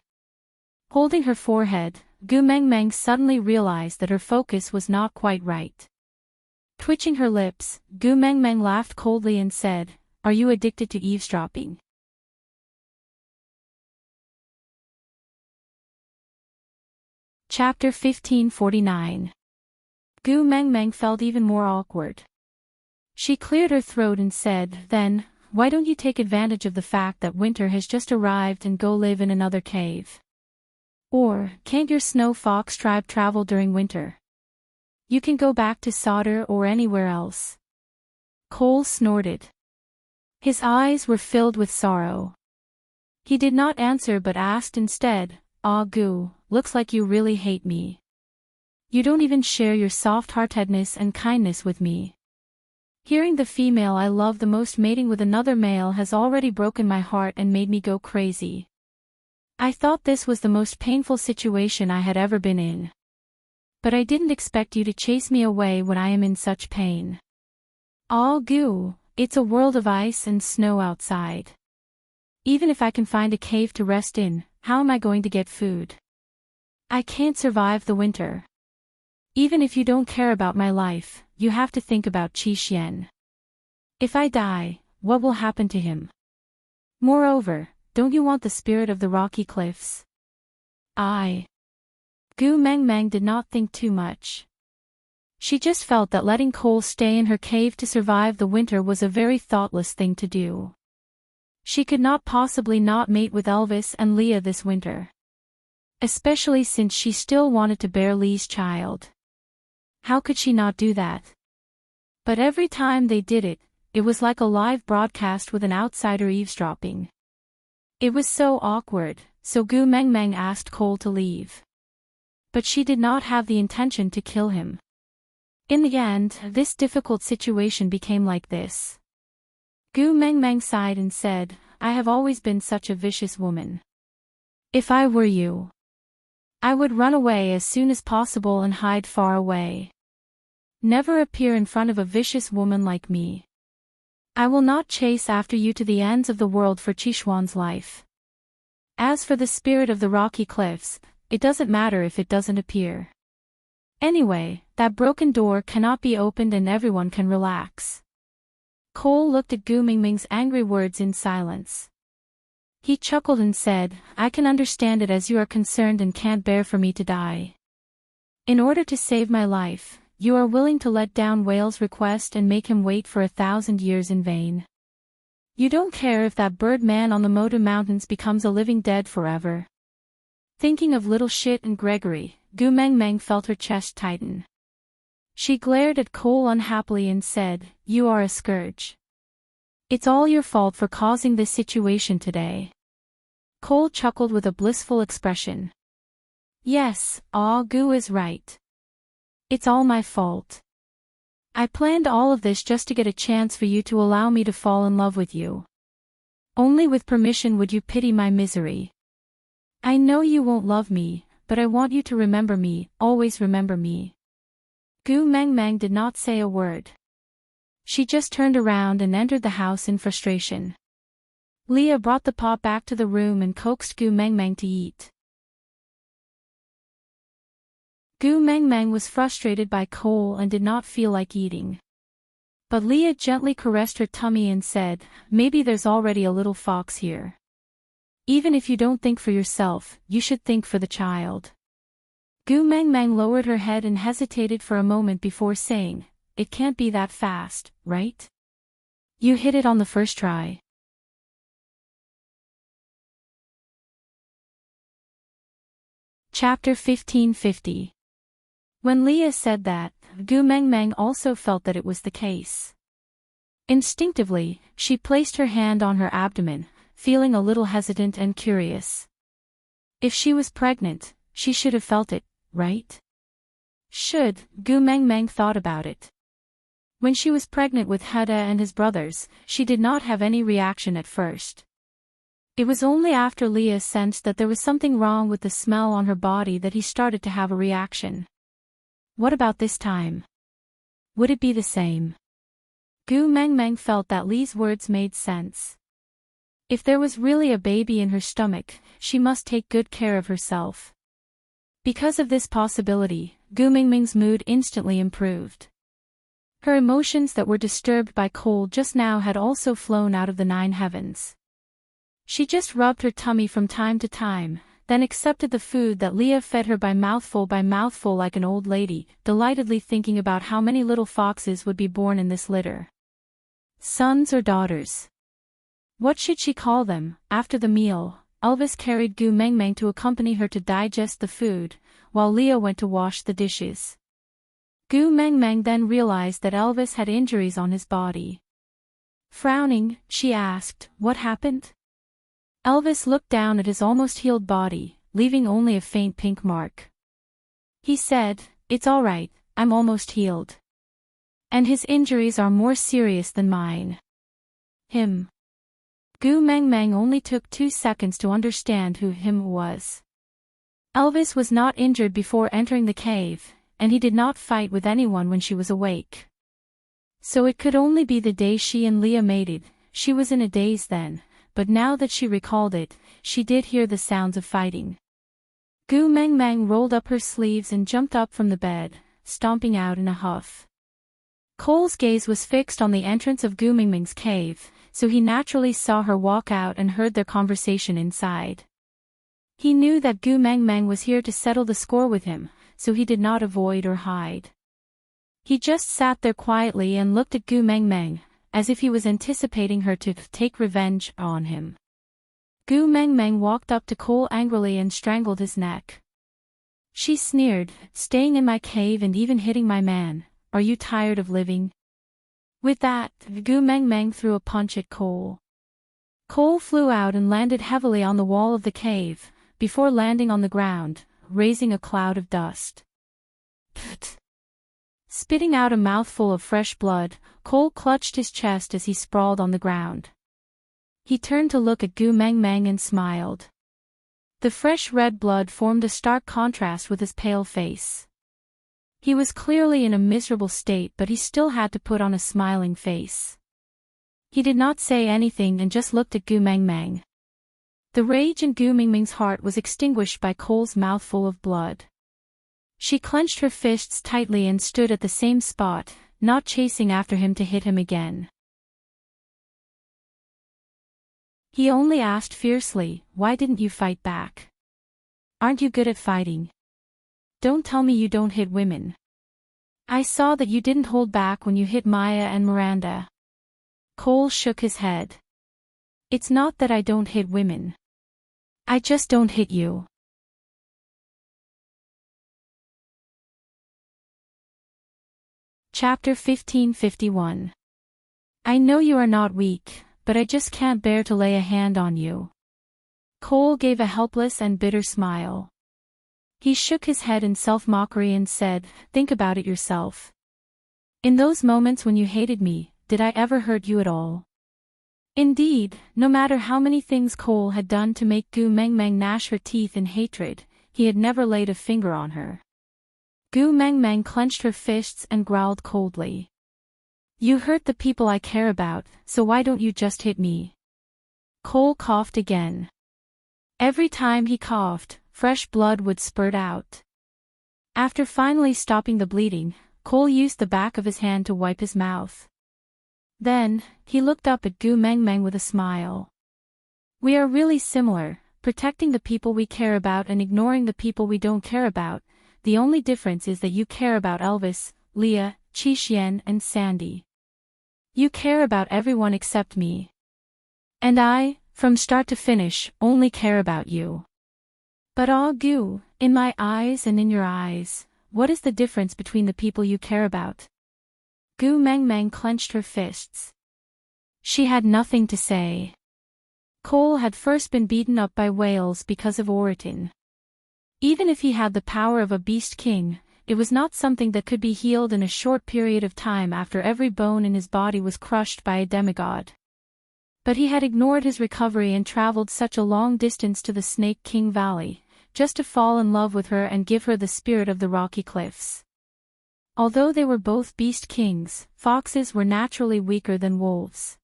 Holding her forehead, Gu Mengmeng suddenly realized that her focus was not quite right. Twitching her lips, Gu Mengmeng laughed coldly and said, "Are you addicted to eavesdropping?" Chapter 1549. Gu Mengmeng felt even more awkward. She cleared her throat and said, "Then, why don't you take advantage of the fact that winter has just arrived and go live in another cave? Or, can't your snow fox tribe travel during winter? You can go back to Solder or anywhere else." Cole snorted. His eyes were filled with sorrow. He did not answer but asked instead, "Ah Gu, looks like you really hate me. You don't even share your soft-heartedness and kindness with me. Hearing the female I love the most mating with another male has already broken my heart and made me go crazy. I thought this was the most painful situation I had ever been in. But I didn't expect you to chase me away when I am in such pain." "Ah Gu, It's a world of ice and snow outside. Even if I can find a cave to rest in, how am I going to get food? I can't survive the winter. Even if you don't care about my life, you have to think about Qi Xian. If I die, what will happen to him? Moreover, don't you want the spirit of the rocky cliffs? Gu Mengmeng did not think too much. She just felt that letting Cole stay in her cave to survive the winter was a very thoughtless thing to do. She could not possibly not mate with Elvis and Leah this winter. Especially since she still wanted to bear Lee's child. How could she not do that? But every time they did it, it was like a live broadcast with an outsider eavesdropping. It was so awkward, so Gu Mengmeng asked Cole to leave. But she did not have the intention to kill him. In the end, this difficult situation became like this. Gu Mengmeng sighed and said, I have always been such a vicious woman. If I were you, I would run away as soon as possible and hide far away. Never appear in front of a vicious woman like me. I will not chase after you to the ends of the world for Qishuan's life. As for the spirit of the rocky cliffs, it doesn't matter if it doesn't appear. Anyway, that broken door cannot be opened and everyone can relax. Cole looked at Gu Mingming's angry words in silence. He chuckled and said, I can understand it as you are concerned and can't bear for me to die. In order to save my life, you are willing to let down Whale's request and make him wait for 1,000 years in vain. You don't care if that bird man on the Motu Mountains becomes a living dead forever. Thinking of little shit and Gregory, Gu Mengmeng felt her chest tighten. She glared at Cole unhappily and said, You are a scourge. It's all your fault for causing this situation today. Cole chuckled with a blissful expression. Yes, Gu is right. It's all my fault. I planned all of this just to get a chance for you to allow me to fall in love with you. Only with permission would you pity my misery. I know you won't love me, but I want you to remember me, always remember me. Gu Mengmeng did not say a word. She just turned around and entered the house in frustration. Leah brought the pot back to the room and coaxed Gu Mengmeng to eat. Gu Mengmeng was frustrated by Cole and did not feel like eating. But Leah gently caressed her tummy and said, Maybe there's already a little fox here. Even if you don't think for yourself, you should think for the child. Gu Mengmeng lowered her head and hesitated for a moment before saying, It can't be that fast, right? You hit it on the first try. Chapter 1550. When Leah said that, Gu Mengmeng also felt that it was the case. Instinctively, she placed her hand on her abdomen, feeling a little hesitant and curious. If she was pregnant, she should have felt it, right? Gu Mengmeng thought about it. When she was pregnant with Heda and his brothers, she did not have any reaction at first. It was only after Leah sensed that there was something wrong with the smell on her body that he started to have a reaction. What about this time? Would it be the same? Gu Mengmeng felt that Lee's words made sense. If there was really a baby in her stomach, she must take good care of herself. Because of this possibility, Gu Mingming's mood instantly improved. Her emotions that were disturbed by Cole just now had also flown out of the 9 heavens. She just rubbed her tummy from time to time, then accepted the food that Leah fed her by mouthful like an old lady, delightedly thinking about how many little foxes would be born in this litter. Sons or daughters? What should she call them? After the meal, Elvis carried Gu Mengmeng to accompany her to digest the food, while Leah went to wash the dishes. Gu Mengmeng then realized that Elvis had injuries on his body. Frowning, she asked, What happened? Elvis looked down at his almost healed body, leaving only a faint pink mark. He said, It's all right, I'm almost healed. And his injuries are more serious than mine. Him. Gu Mengmeng only took 2 seconds to understand who him was. Elvis was not injured before entering the cave, and he did not fight with anyone when she was awake. So it could only be the day she and Leah mated. She was in a daze then, but now that she recalled it, she did hear the sounds of fighting. Gu Meng Meng rolled up her sleeves and jumped up from the bed, stomping out in a huff. Cole's gaze was fixed on the entrance of Gu Mingming's cave, so he naturally saw her walk out and heard their conversation inside. He knew that Gu Meng Meng was here to settle the score with him, so he did not avoid or hide. He just sat there quietly and looked at Gu Meng Meng, as if he was anticipating her to take revenge on him. Gu Meng Meng walked up to Cole angrily and strangled his neck. She sneered, "Staying in my cave and even hitting my man, are you tired of living?" With that, Gu Meng Meng threw a punch at Cole. Cole flew out and landed heavily on the wall of the cave, before landing on the ground, raising a cloud of dust. Pfft! Spitting out a mouthful of fresh blood, Cole clutched his chest as he sprawled on the ground. He turned to look at Gu Meng Meng and smiled. The fresh red blood formed a stark contrast with his pale face. He was clearly in a miserable state, but he still had to put on a smiling face. He did not say anything and just looked at Gu Meng Meng. The rage in Gu Mingming's heart was extinguished by Cole's mouthful of blood. She clenched her fists tightly and stood at the same spot, not chasing after him to hit him again. He only asked fiercely, "Why didn't you fight back? Aren't you good at fighting? Don't tell me you don't hit women. I saw that you didn't hold back when you hit Maya and Miranda." Cole shook his head. "It's not that I don't hit women. I just don't hit you." Chapter 1551. I know you are not weak, but I just can't bear to lay a hand on you. Cole gave a helpless and bitter smile. He shook his head in self-mockery and said, "Think about it yourself. In those moments when you hated me, did I ever hurt you at all?" Indeed, no matter how many things Cole had done to make Gu Meng Meng gnash her teeth in hatred, he had never laid a finger on her. Gu Meng Meng clenched her fists and growled coldly. "You hurt the people I care about, so why don't you just hit me?" Cole coughed again. Every time he coughed, fresh blood would spurt out. After finally stopping the bleeding, Cole used the back of his hand to wipe his mouth. Then, he looked up at Gu Meng Meng with a smile. "We are really similar, protecting the people we care about and ignoring the people we don't care about. The only difference is that you care about Elvis, Leah, Qi and Sandy. You care about everyone except me. And I, from start to finish, only care about you. But Gu, in my eyes and in your eyes, what is the difference between the people you care about?" Gu Meng Meng clenched her fists. She had nothing to say. Cole had first been beaten up by whales because of Oriton. Even if he had the power of a beast king, it was not something that could be healed in a short period of time after every bone in his body was crushed by a demigod. But he had ignored his recovery and traveled such a long distance to the Snake King Valley, just to fall in love with her and give her the spirit of the rocky cliffs. Although they were both beast kings, foxes were naturally weaker than wolves.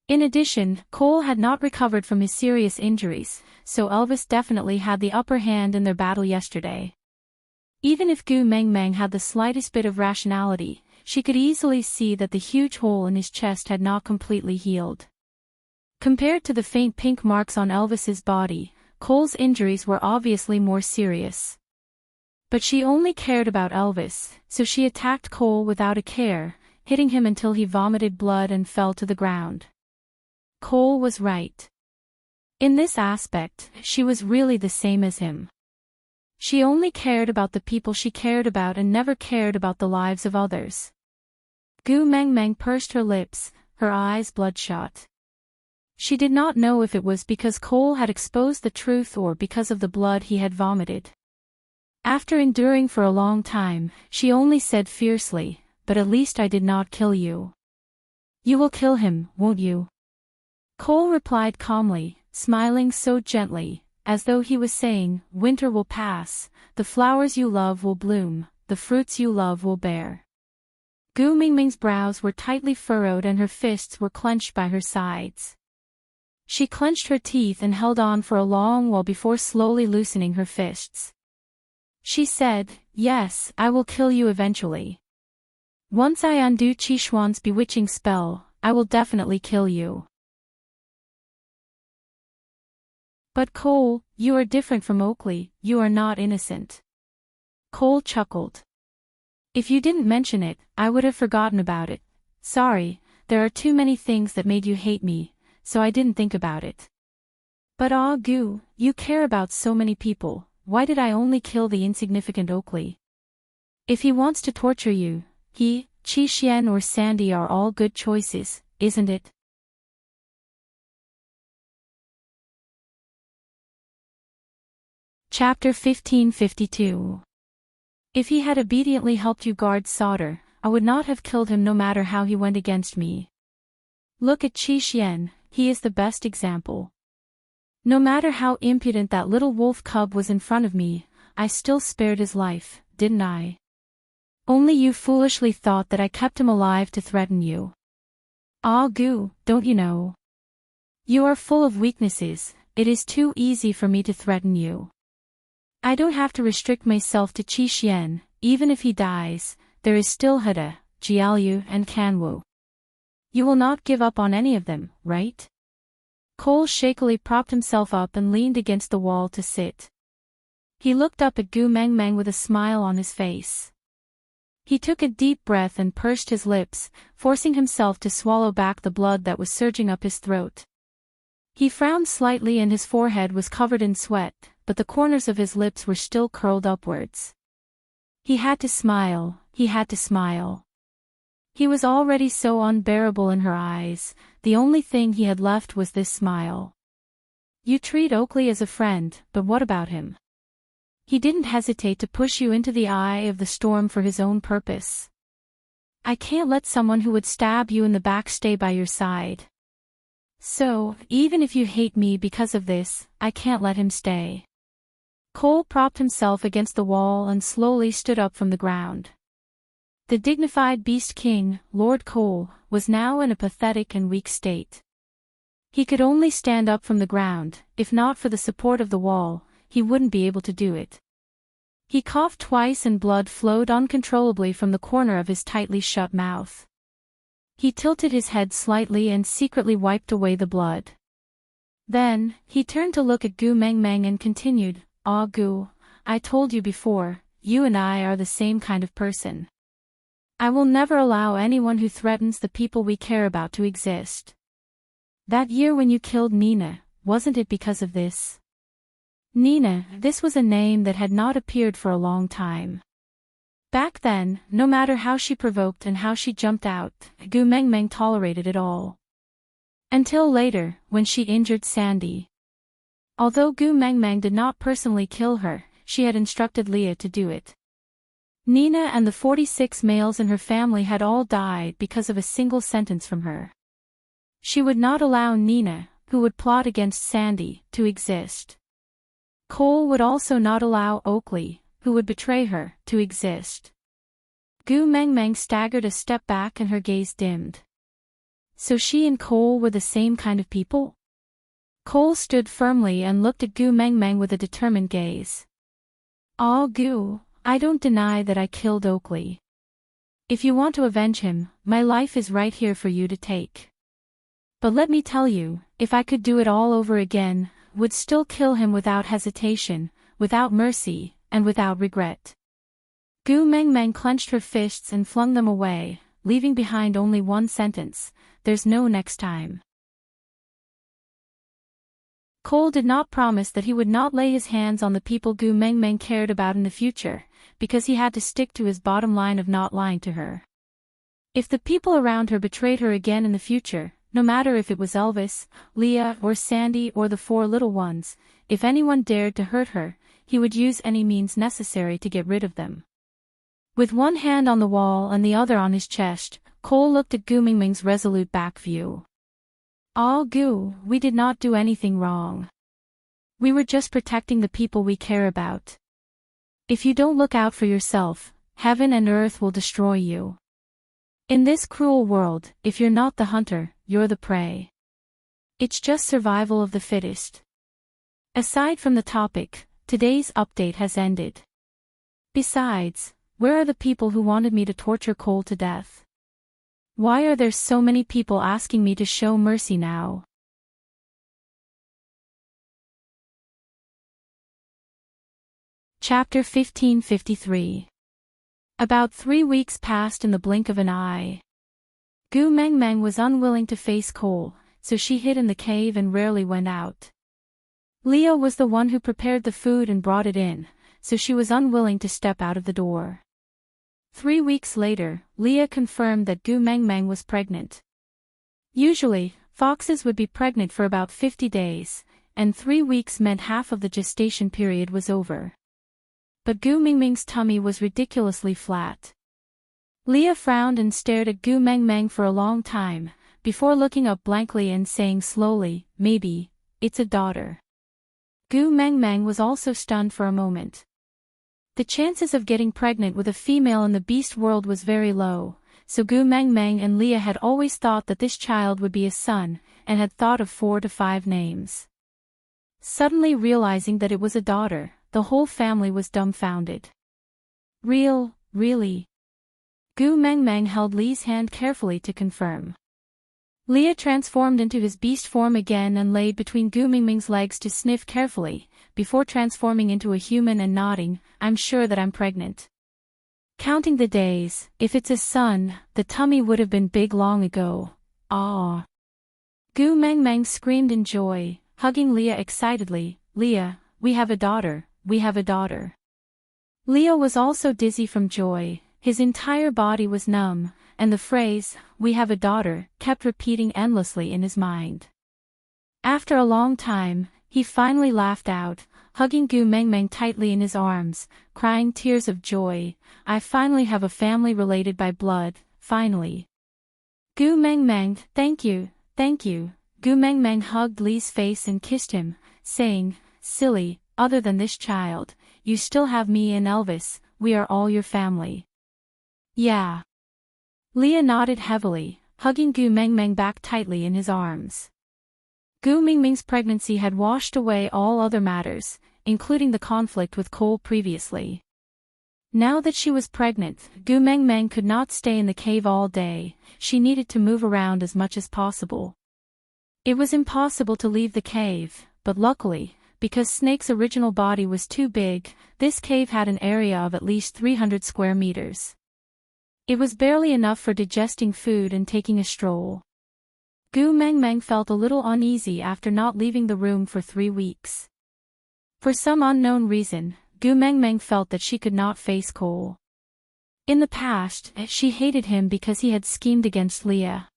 In addition, Cole had not recovered from his serious injuries, so Elvis definitely had the upper hand in their battle yesterday. Even if Gu Meng Meng had the slightest bit of rationality, she could easily see that the huge hole in his chest had not completely healed. Compared to the faint pink marks on Elvis's body, Cole's injuries were obviously more serious. But she only cared about Elvis, so she attacked Cole without a care, hitting him until he vomited blood and fell to the ground. Cole was right. In this aspect, she was really the same as him. She only cared about the people she cared about and never cared about the lives of others. Gu Meng Meng pursed her lips, her eyes bloodshot. She did not know if it was because Cole had exposed the truth or because of the blood he had vomited. After enduring for a long time, she only said fiercely, "But at least I did not kill you. You will kill him, won't you?" Cole replied calmly, smiling so gently, as though he was saying, "Winter will pass, the flowers you love will bloom, the fruits you love will bear." Gu Mingming's brows were tightly furrowed and her fists were clenched by her sides. She clenched her teeth and held on for a long while before slowly loosening her fists. She said, "Yes, I will kill you eventually. Once I undo Qishuan's bewitching spell, I will definitely kill you." "But Cole, you are different from Oakley, you are not innocent." Cole chuckled. "If you didn't mention it, I would have forgotten about it. Sorry, there are too many things that made you hate me, so I didn't think about it. But Gu, you care about so many people, why did I only kill the insignificant Oakley? If he wants to torture you, he, Qi or Sandy are all good choices, isn't it?" Chapter 1552. If he had obediently helped you guard Sauter, I would not have killed him no matter how he went against me. Look at Qi, he is the best example. No matter how impudent that little wolf cub was in front of me, I still spared his life, didn't I? Only you foolishly thought that I kept him alive to threaten you. Gu, don't you know? You are full of weaknesses, it is too easy for me to threaten you. I don't have to restrict myself to Qi, even if he dies, there is still Heda, Jiaoyu and Kanwu. You will not give up on any of them, right? Cole shakily propped himself up and leaned against the wall to sit. He looked up at Gu Mengmeng with a smile on his face. He took a deep breath and pursed his lips, forcing himself to swallow back the blood that was surging up his throat. He frowned slightly and his forehead was covered in sweat, but the corners of his lips were still curled upwards. He had to smile, he had to smile. He was already so unbearable in her eyes, the only thing he had left was this smile. You treat Oakley as a friend, but what about him? He didn't hesitate to push you into the eye of the storm for his own purpose. I can't let someone who would stab you in the back stay by your side. So, even if you hate me because of this, I can't let him stay. Cole propped himself against the wall and slowly stood up from the ground. The dignified Beast King, Lord Cole, was now in a pathetic and weak state. He could only stand up from the ground, if not for the support of the wall, he wouldn't be able to do it. He coughed twice and blood flowed uncontrollably from the corner of his tightly shut mouth. He tilted his head slightly and secretly wiped away the blood. Then, he turned to look at Gu Mengmeng and continued, Gu, I told you before, you and I are the same kind of person. I will never allow anyone who threatens the people we care about to exist. That year when you killed Nina, wasn't it because of this? Nina, this was a name that had not appeared for a long time. Back then, no matter how she provoked and how she jumped out, Gu Mengmeng tolerated it all. Until later, when she injured Sandy. Although Gu Mengmeng did not personally kill her, she had instructed Leah to do it. Nina and the 46 males in her family had all died because of a single sentence from her. She would not allow Nina, who would plot against Sandy, to exist. Cole would also not allow Oakley, who would betray her, to exist. Gu Mengmeng staggered a step back and her gaze dimmed. So she and Cole were the same kind of people? Cole stood firmly and looked at Gu Mengmeng with a determined gaze. Gu, I don't deny that I killed Oakley. If you want to avenge him, my life is right here for you to take. But let me tell you, if I could do it all over again, would still kill him without hesitation, without mercy, and without regret. Gu Mengmeng clenched her fists and flung them away, leaving behind only one sentence, there's no next time. Cole did not promise that he would not lay his hands on the people Gu Mengmeng cared about in the future, because he had to stick to his bottom line of not lying to her. If the people around her betrayed her again in the future, no matter if it was Elvis, Leah or Sandy or the 4 little ones, if anyone dared to hurt her, he would use any means necessary to get rid of them. With one hand on the wall and the other on his chest, Cole looked at Gu Mengmeng's resolute back view. Gu, we did not do anything wrong. We were just protecting the people we care about. If you don't look out for yourself, heaven and earth will destroy you. In this cruel world, if you're not the hunter, you're the prey. It's just survival of the fittest. Aside from the topic, today's update has ended. Besides, where are the people who wanted me to torture Cole to death? Why are there so many people asking me to show mercy now? Chapter 1553. About 3 weeks passed in the blink of an eye. Gu Meng Meng was unwilling to face Cole, so she hid in the cave and rarely went out. Leah was the one who prepared the food and brought it in, so she was unwilling to step out of the door. 3 weeks later, Leah confirmed that Gu Meng Meng was pregnant. Usually, foxes would be pregnant for about 50 days, and 3 weeks meant half of the gestation period was over. But Gu Meng Meng's tummy was ridiculously flat. Leah frowned and stared at Gu Meng Meng for a long time, before looking up blankly and saying slowly, "Maybe, it's a daughter." Gu Meng Meng was also stunned for a moment. The chances of getting pregnant with a female in the beast world was very low, so Gu Meng Meng and Leah had always thought that this child would be a son, and had thought of 4 to 5 names. Suddenly realizing that it was a daughter, the whole family was dumbfounded. Really? Gu Meng Meng held Lee's hand carefully to confirm. Leah transformed into his beast form again and laid between Gu Meng Meng's legs to sniff carefully, before transforming into a human and nodding, "I'm sure that I'm pregnant." Counting the days, if it's a son, the tummy would have been big long ago. Ah! Gu Meng Meng screamed in joy, hugging Leah excitedly, "Leah, we have a daughter, we have a daughter." Leah was also dizzy from joy, his entire body was numb, and the phrase, "we have a daughter," kept repeating endlessly in his mind. After a long time, he finally laughed out, hugging Gu Meng Meng tightly in his arms, crying tears of joy, "I finally have a family related by blood, finally." Gu Meng Meng, thank you. Gu Meng Meng hugged Lee's face and kissed him, saying, "Silly, other than this child, you still have me and Elvis, we are all your family." "Yeah." Leah nodded heavily, hugging Gu Meng Meng back tightly in his arms. Gu Meng Meng's pregnancy had washed away all other matters, including the conflict with Cole previously. Now that she was pregnant, Gu Meng Meng could not stay in the cave all day, she needed to move around as much as possible. It was impossible to leave the cave, but luckily, because Snake's original body was too big, this cave had an area of at least 300 square meters. It was barely enough for digesting food and taking a stroll. Gu Meng Meng felt a little uneasy after not leaving the room for 3 weeks. For some unknown reason, Gu Meng Meng felt that she could not face Cole. In the past, she hated him because he had schemed against Leah.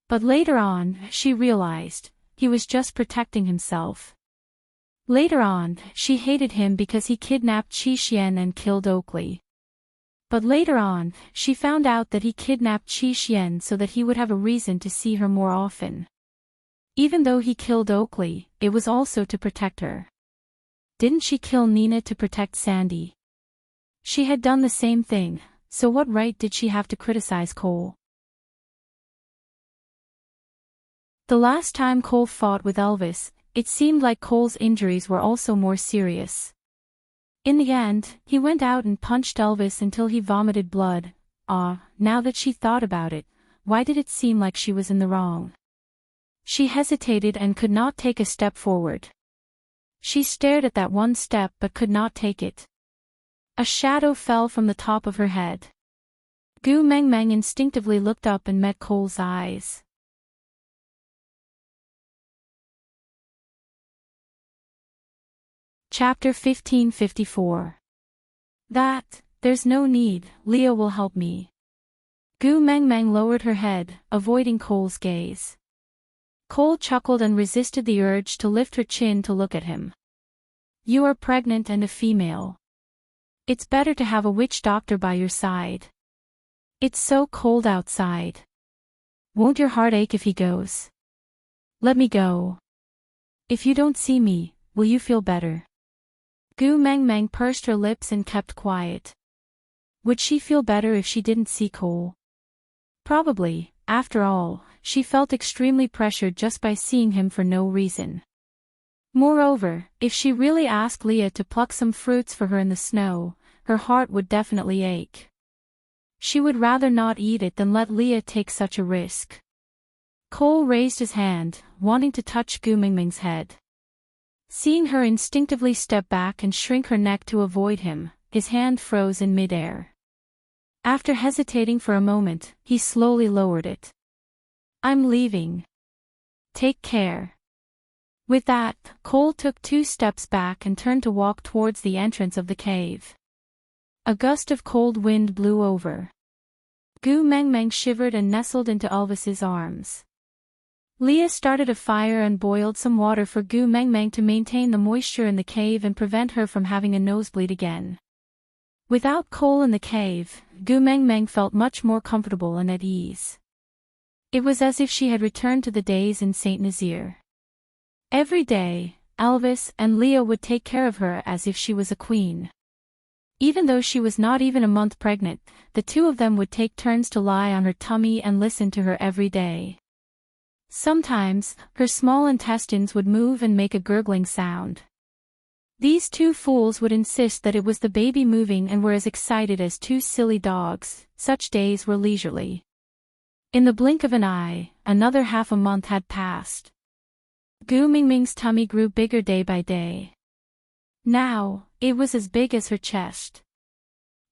But later on, she realized, he was just protecting himself. Later on, she hated him because he kidnapped Qi Xian and killed Oakley. But later on, she found out that he kidnapped Qi Xian so that he would have a reason to see her more often. Even though he killed Oakley, it was also to protect her. Didn't she kill Nina to protect Sandy? She had done the same thing, so what right did she have to criticize Cole? The last time Cole fought with Elvis, it seemed like Cole's injuries were also more serious. In the end, he went out and punched Elvis until he vomited blood. Now that she thought about it, why did it seem like she was in the wrong? She hesitated and could not take a step forward. She stared at that one step but could not take it. A shadow fell from the top of her head. Gu Meng Meng instinctively looked up and met Cole's eyes. Chapter 1554. There's no need, Leah will help me. Gu Meng Meng lowered her head, avoiding Cole's gaze. Cole chuckled and resisted the urge to lift her chin to look at him. You are pregnant and a female. It's better to have a witch doctor by your side. It's so cold outside. Won't your heart ache if he goes? Let me go. If you don't see me, will you feel better? Gu Meng Meng pursed her lips and kept quiet. Would she feel better if she didn't see Cole? Probably, after all, she felt extremely pressured just by seeing him for no reason. Moreover, if she really asked Leah to pluck some fruits for her in the snow, her heart would definitely ache. She would rather not eat it than let Leah take such a risk. Cole raised his hand, wanting to touch Gu Mingming's head. Seeing her instinctively step back and shrink her neck to avoid him, his hand froze in midair. After hesitating for a moment, he slowly lowered it. "I'm leaving. Take care." With that, Cole took 2 steps back and turned to walk towards the entrance of the cave. A gust of cold wind blew over. Gu Mengmeng shivered and nestled into Elvis's arms. Leah started a fire and boiled some water for Gu Mengmeng to maintain the moisture in the cave and prevent her from having a nosebleed again. Without Cole in the cave, Gu Mengmeng felt much more comfortable and at ease. It was as if she had returned to the days in St. Nazaire. Every day, Elvis and Leah would take care of her as if she was a queen. Even though she was not even a month pregnant, the two of them would take turns to lie on her tummy and listen to her every day. Sometimes, her small intestines would move and make a gurgling sound. These two fools would insist that it was the baby moving and were as excited as 2 silly dogs. Such days were leisurely. In the blink of an eye, another half a month had passed. Gu Mingming's tummy grew bigger day by day. Now, it was as big as her chest.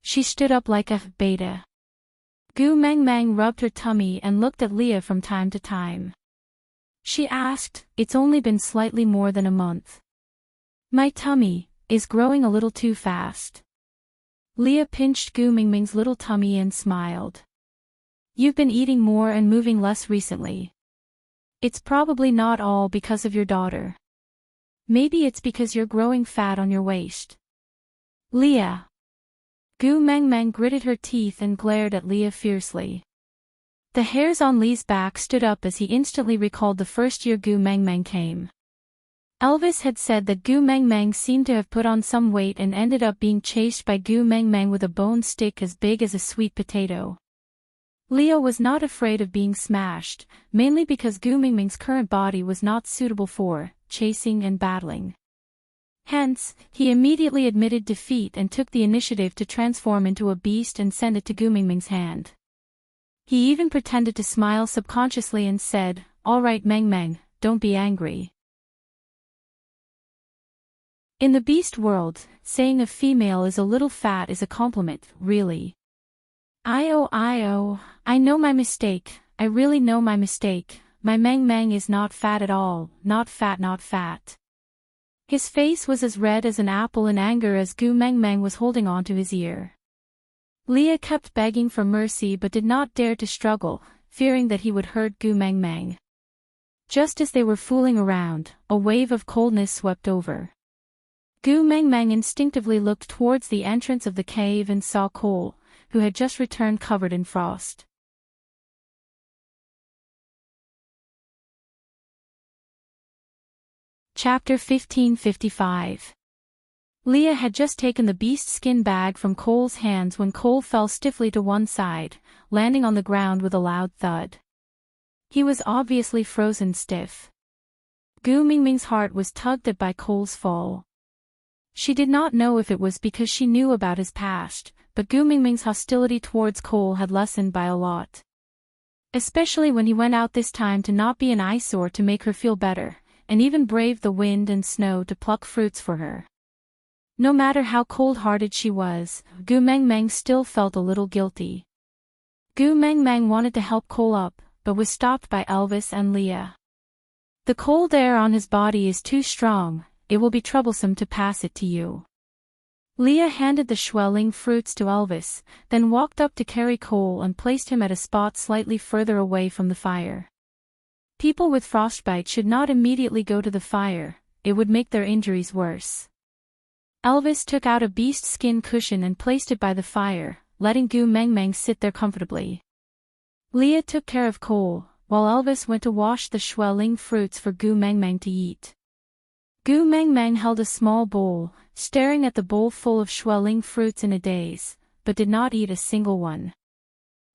She stood up like a beta. Gu Mengmeng rubbed her tummy and looked at Leah from time to time. She asked, "It's only been slightly more than a month. My tummy is growing a little too fast." Leah pinched Gu Mingming's little tummy and smiled. "You've been eating more and moving less recently. It's probably not all because of your daughter. Maybe it's because you're growing fat on your waist." "Leah." Gu Mengmeng gritted her teeth and glared at Leah fiercely. The hairs on Lee's back stood up as he instantly recalled the first year Gu Mengmeng came. Elvis had said that Gu Mengmeng seemed to have put on some weight and ended up being chased by Gu Mengmeng with a bone stick as big as a sweet potato. Leah was not afraid of being smashed, mainly because Gu Mingming's current body was not suitable for chasing and battling. Hence, he immediately admitted defeat and took the initiative to transform into a beast and send it to Gu Mingming's hand. He even pretended to smile subconsciously and said, "All right Mengmeng, don't be angry." In the beast world, saying a female is a little fat is a compliment, really. I know my mistake, I really know my mistake, my Mengmeng is not fat at all, not fat not fat. His face was as red as an apple in anger as Gu Mengmeng was holding on to his ear. Leah kept begging for mercy but did not dare to struggle, fearing that he would hurt Gu Mengmeng. Just as they were fooling around, a wave of coldness swept over. Gu Mengmeng instinctively looked towards the entrance of the cave and saw Cole, who had just returned covered in frost. Chapter 1555. Leah had just taken the beast skin bag from Cole's hands when Cole fell stiffly to one side, landing on the ground with a loud thud. He was obviously frozen stiff. Gu Mingming's heart was tugged at by Cole's fall. She did not know if it was because she knew about his past, but Gu Mingming's hostility towards Cole had lessened by a lot. Especially when he went out this time to not be an eyesore to make her feel better, and even braved the wind and snow to pluck fruits for her. No matter how cold-hearted she was, Gu Mengmeng still felt a little guilty. Gu Mengmeng wanted to help Cole up, but was stopped by Elvis and Leah. "The cold air on his body is too strong, it will be troublesome to pass it to you." Leah handed the swelling fruits to Elvis, then walked up to carry Cole and placed him at a spot slightly further away from the fire. People with frostbite should not immediately go to the fire, it would make their injuries worse. Elvis took out a beast skin cushion and placed it by the fire, letting Gu Mengmeng sit there comfortably. Leah took care of Cole, while Elvis went to wash the swelling fruits for Gu Mengmeng to eat. Gu Mengmeng held a small bowl, staring at the bowl full of swelling fruits in a daze, but did not eat a single one.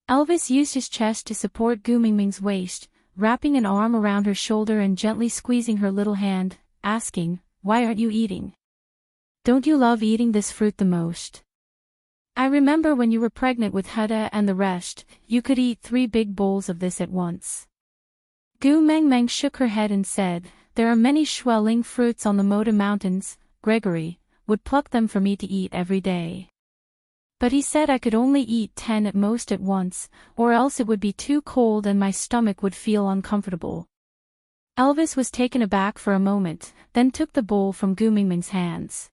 Elvis used his chest to support Gu Mingming's waist, wrapping an arm around her shoulder and gently squeezing her little hand, asking, "Why aren't you eating? Don't you love eating this fruit the most? I remember when you were pregnant with Heda and the rest, you could eat 3 big bowls of this at once." Gu Mengmeng shook her head and said, "There are many swelling fruits on the Moda Mountains. Gregory would pluck them for me to eat every day. But he said I could only eat 10 at most at once, or else it would be too cold and my stomach would feel uncomfortable." Elvis was taken aback for a moment, then took the bowl from Gu Mingming's hands.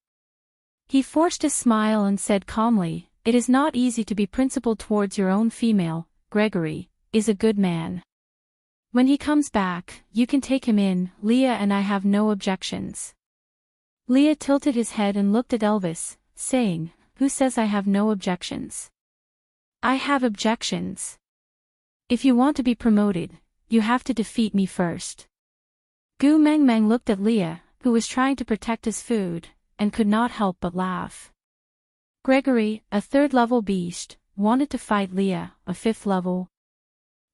He forced a smile and said calmly, "It is not easy to be principled towards your own female. Gregory is a good man. When he comes back, you can take him in. Leah and I have no objections." Leah tilted his head and looked at Elvis, saying, "Who says I have no objections? I have objections. If you want to be promoted, you have to defeat me first." Gu Mengmeng looked at Leah, who was trying to protect his food, and could not help but laugh. Gregory, a 3rd-level beast, wanted to fight Leah, a 5th-level.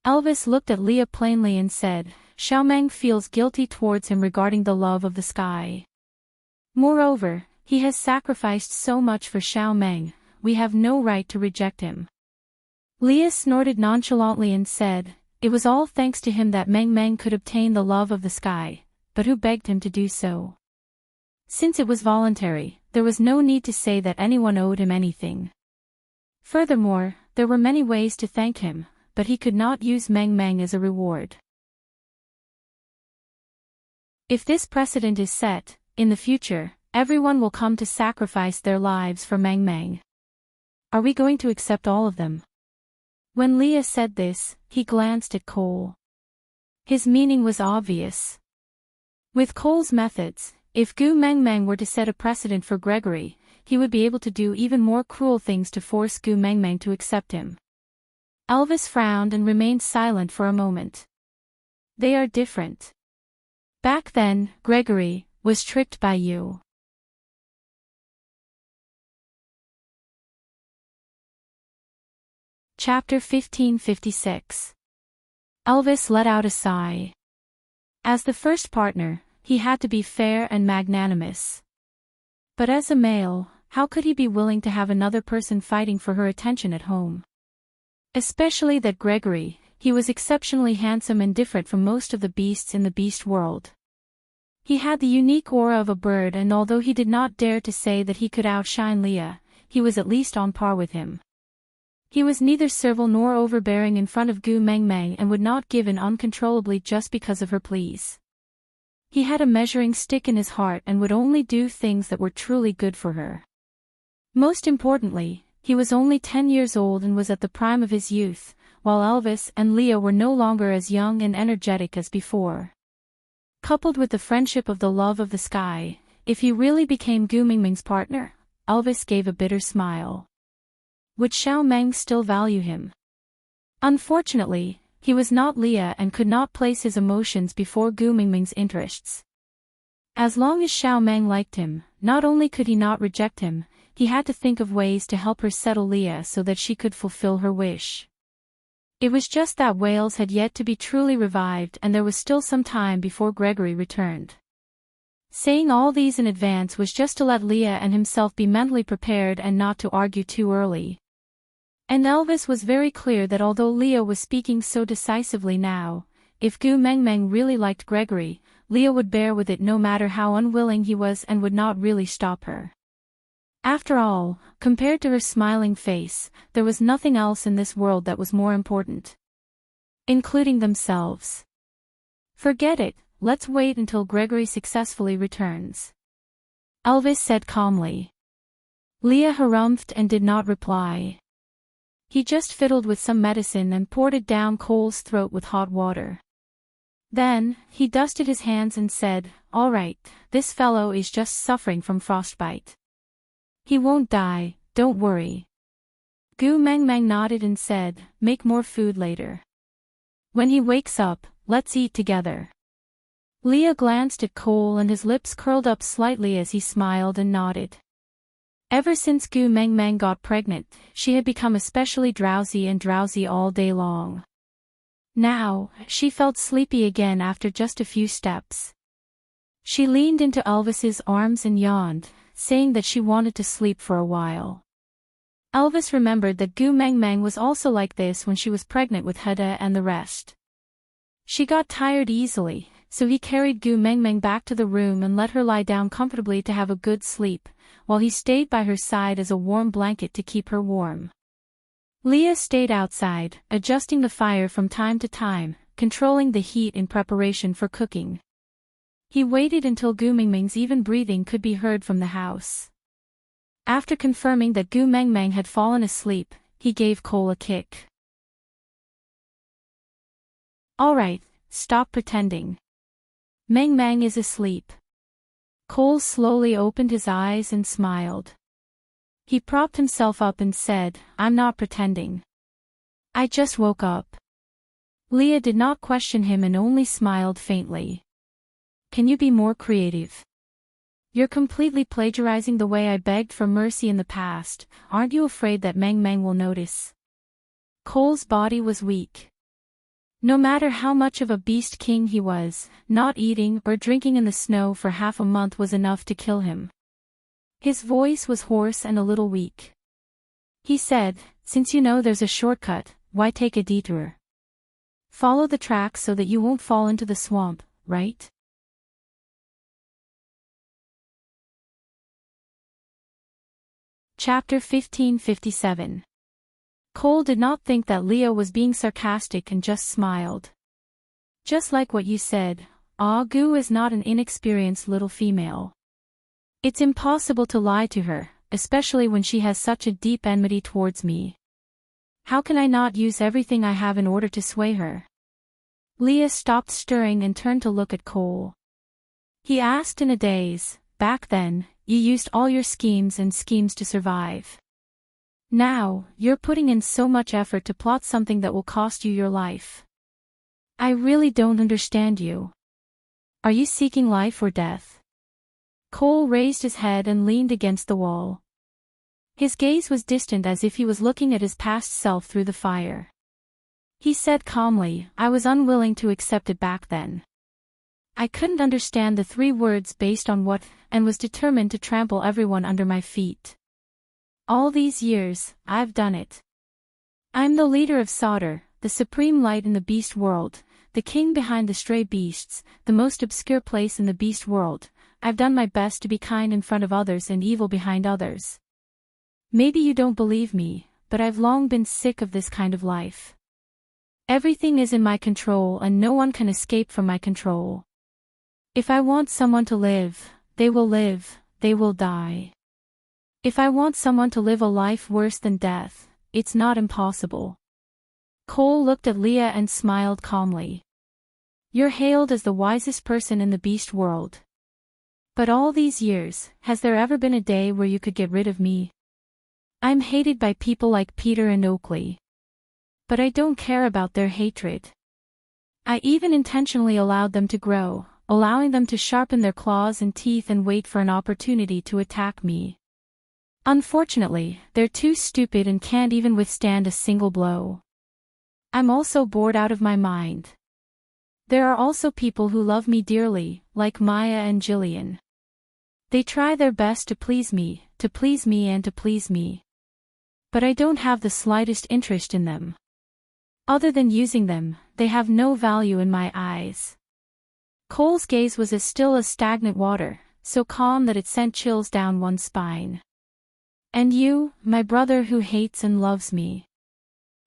Elvis looked at Leah plainly and said, "Xiaomeng feels guilty towards him regarding the love of the sky. Moreover, he has sacrificed so much for Xiaomeng, we have no right to reject him." Leah snorted nonchalantly and said, "It was all thanks to him that Meng Meng could obtain the love of the sky, but who begged him to do so? Since it was voluntary, there was no need to say that anyone owed him anything. Furthermore, there were many ways to thank him, but he could not use Meng Meng as a reward. If this precedent is set, in the future, everyone will come to sacrifice their lives for Meng Meng. Are we going to accept all of them?" When Leah said this, he glanced at Cole. His meaning was obvious. With Cole's methods, if Gu Mengmeng were to set a precedent for Gregory, he would be able to do even more cruel things to force Gu Mengmeng to accept him. Elvis frowned and remained silent for a moment. They are different. Back then, Gregory was tricked by you. Chapter 1556. Elvis let out a sigh. As the first partner, he had to be fair and magnanimous. But as a male, how could he be willing to have another person fighting for her attention at home? Especially that Gregory, he was exceptionally handsome and different from most of the beasts in the beast world. He had the unique aura of a bird, and although he did not dare to say that he could outshine Leah, he was at least on par with him. He was neither servile nor overbearing in front of Gu Mengmeng and would not give in uncontrollably just because of her pleas. He had a measuring stick in his heart and would only do things that were truly good for her. Most importantly, he was only 10 years old and was at the prime of his youth, while Elvis and Leah were no longer as young and energetic as before. Coupled with the friendship of the love of the sky, if he really became Gu Mingming's partner, Elvis gave a bitter smile. Would Xiaomeng still value him? Unfortunately, he was not Leah and could not place his emotions before Gu Mingming's interests. As long as Xiaomeng liked him, not only could he not reject him, he had to think of ways to help her settle Leah so that she could fulfill her wish. It was just that Wales had yet to be truly revived and there was still some time before Gregory returned. Saying all these in advance was just to let Leah and himself be mentally prepared and not to argue too early. And Elvis was very clear that although Leah was speaking so decisively now, if Gu Mengmeng really liked Gregory, Leah would bear with it no matter how unwilling he was and would not really stop her. After all, compared to her smiling face, there was nothing else in this world that was more important. Including themselves. Forget it, let's wait until Gregory successfully returns. Elvis said calmly. Leah harumphed and did not reply. He just fiddled with some medicine and poured it down Cole's throat with hot water. Then, he dusted his hands and said, "All right, this fellow is just suffering from frostbite. He won't die, don't worry." Gu Mengmeng nodded and said, "Make more food later. When he wakes up, let's eat together." Leah glanced at Cole and his lips curled up slightly as he smiled and nodded. Ever since Gu Meng Meng got pregnant, she had become especially drowsy all day long. Now, she felt sleepy again after just a few steps. She leaned into Elvis's arms and yawned, saying that she wanted to sleep for a while. Elvis remembered that Gu Meng Meng was also like this when she was pregnant with Heda and the rest. She got tired easily, so he carried Gu Meng Meng back to the room and let her lie down comfortably to have a good sleep, while he stayed by her side as a warm blanket to keep her warm. Leah stayed outside, adjusting the fire from time to time, controlling the heat in preparation for cooking. He waited until Gu Meng Meng's even breathing could be heard from the house. After confirming that Gu Meng Meng had fallen asleep, he gave Cole a kick. "Alright, stop pretending. Meng Meng is asleep." Cole slowly opened his eyes and smiled. He propped himself up and said, "I'm not pretending. I just woke up." Leah did not question him and only smiled faintly. "Can you be more creative? You're completely plagiarizing the way I begged for mercy in the past. Aren't you afraid that Meng Meng will notice?" Cole's body was weak. No matter how much of a beast king he was, not eating or drinking in the snow for half a month was enough to kill him. His voice was hoarse and a little weak. He said, "Since you know there's a shortcut, why take a detour? Follow the tracks so that you won't fall into the swamp, right?" Chapter 1557. Cole did not think that Leah was being sarcastic and just smiled. "Just like what you said, Gu is not an inexperienced little female. It's impossible to lie to her, especially when she has such a deep enmity towards me. How can I not use everything I have in order to sway her?" Leah stopped stirring and turned to look at Cole. He asked in a daze, "Back then, you used all your schemes to survive. Now, you're putting in so much effort to plot something that will cost you your life. I really don't understand you. Are you seeking life or death?" Cole raised his head and leaned against the wall. His gaze was distant as if he was looking at his past self through the fire. He said calmly, "I was unwilling to accept it back then. I couldn't understand the 3 words based on what, and was determined to trample everyone under my feet. All these years, I've done it. I'm the leader of Sauter, the supreme light in the beast world, the king behind the stray beasts, the most obscure place in the beast world. I've done my best to be kind in front of others and evil behind others. Maybe you don't believe me, but I've long been sick of this kind of life. Everything is in my control and no one can escape from my control. If I want someone to live, they will die. If I want someone to live a life worse than death, it's not impossible." Cole looked at Leah and smiled calmly. "You're hailed as the wisest person in the beast world. But all these years, has there ever been a day where you could get rid of me? I'm hated by people like Peter and Oakley. But I don't care about their hatred. I even intentionally allowed them to grow, allowing them to sharpen their claws and teeth and wait for an opportunity to attack me. Unfortunately, they're too stupid and can't even withstand a single blow. I'm also bored out of my mind. There are also people who love me dearly, like Maya and Jillian. They try their best to please me. But I don't have the slightest interest in them. Other than using them, they have no value in my eyes." Cole's gaze was as still as stagnant water, so calm that it sent chills down one's spine. "And you, my brother who hates and loves me.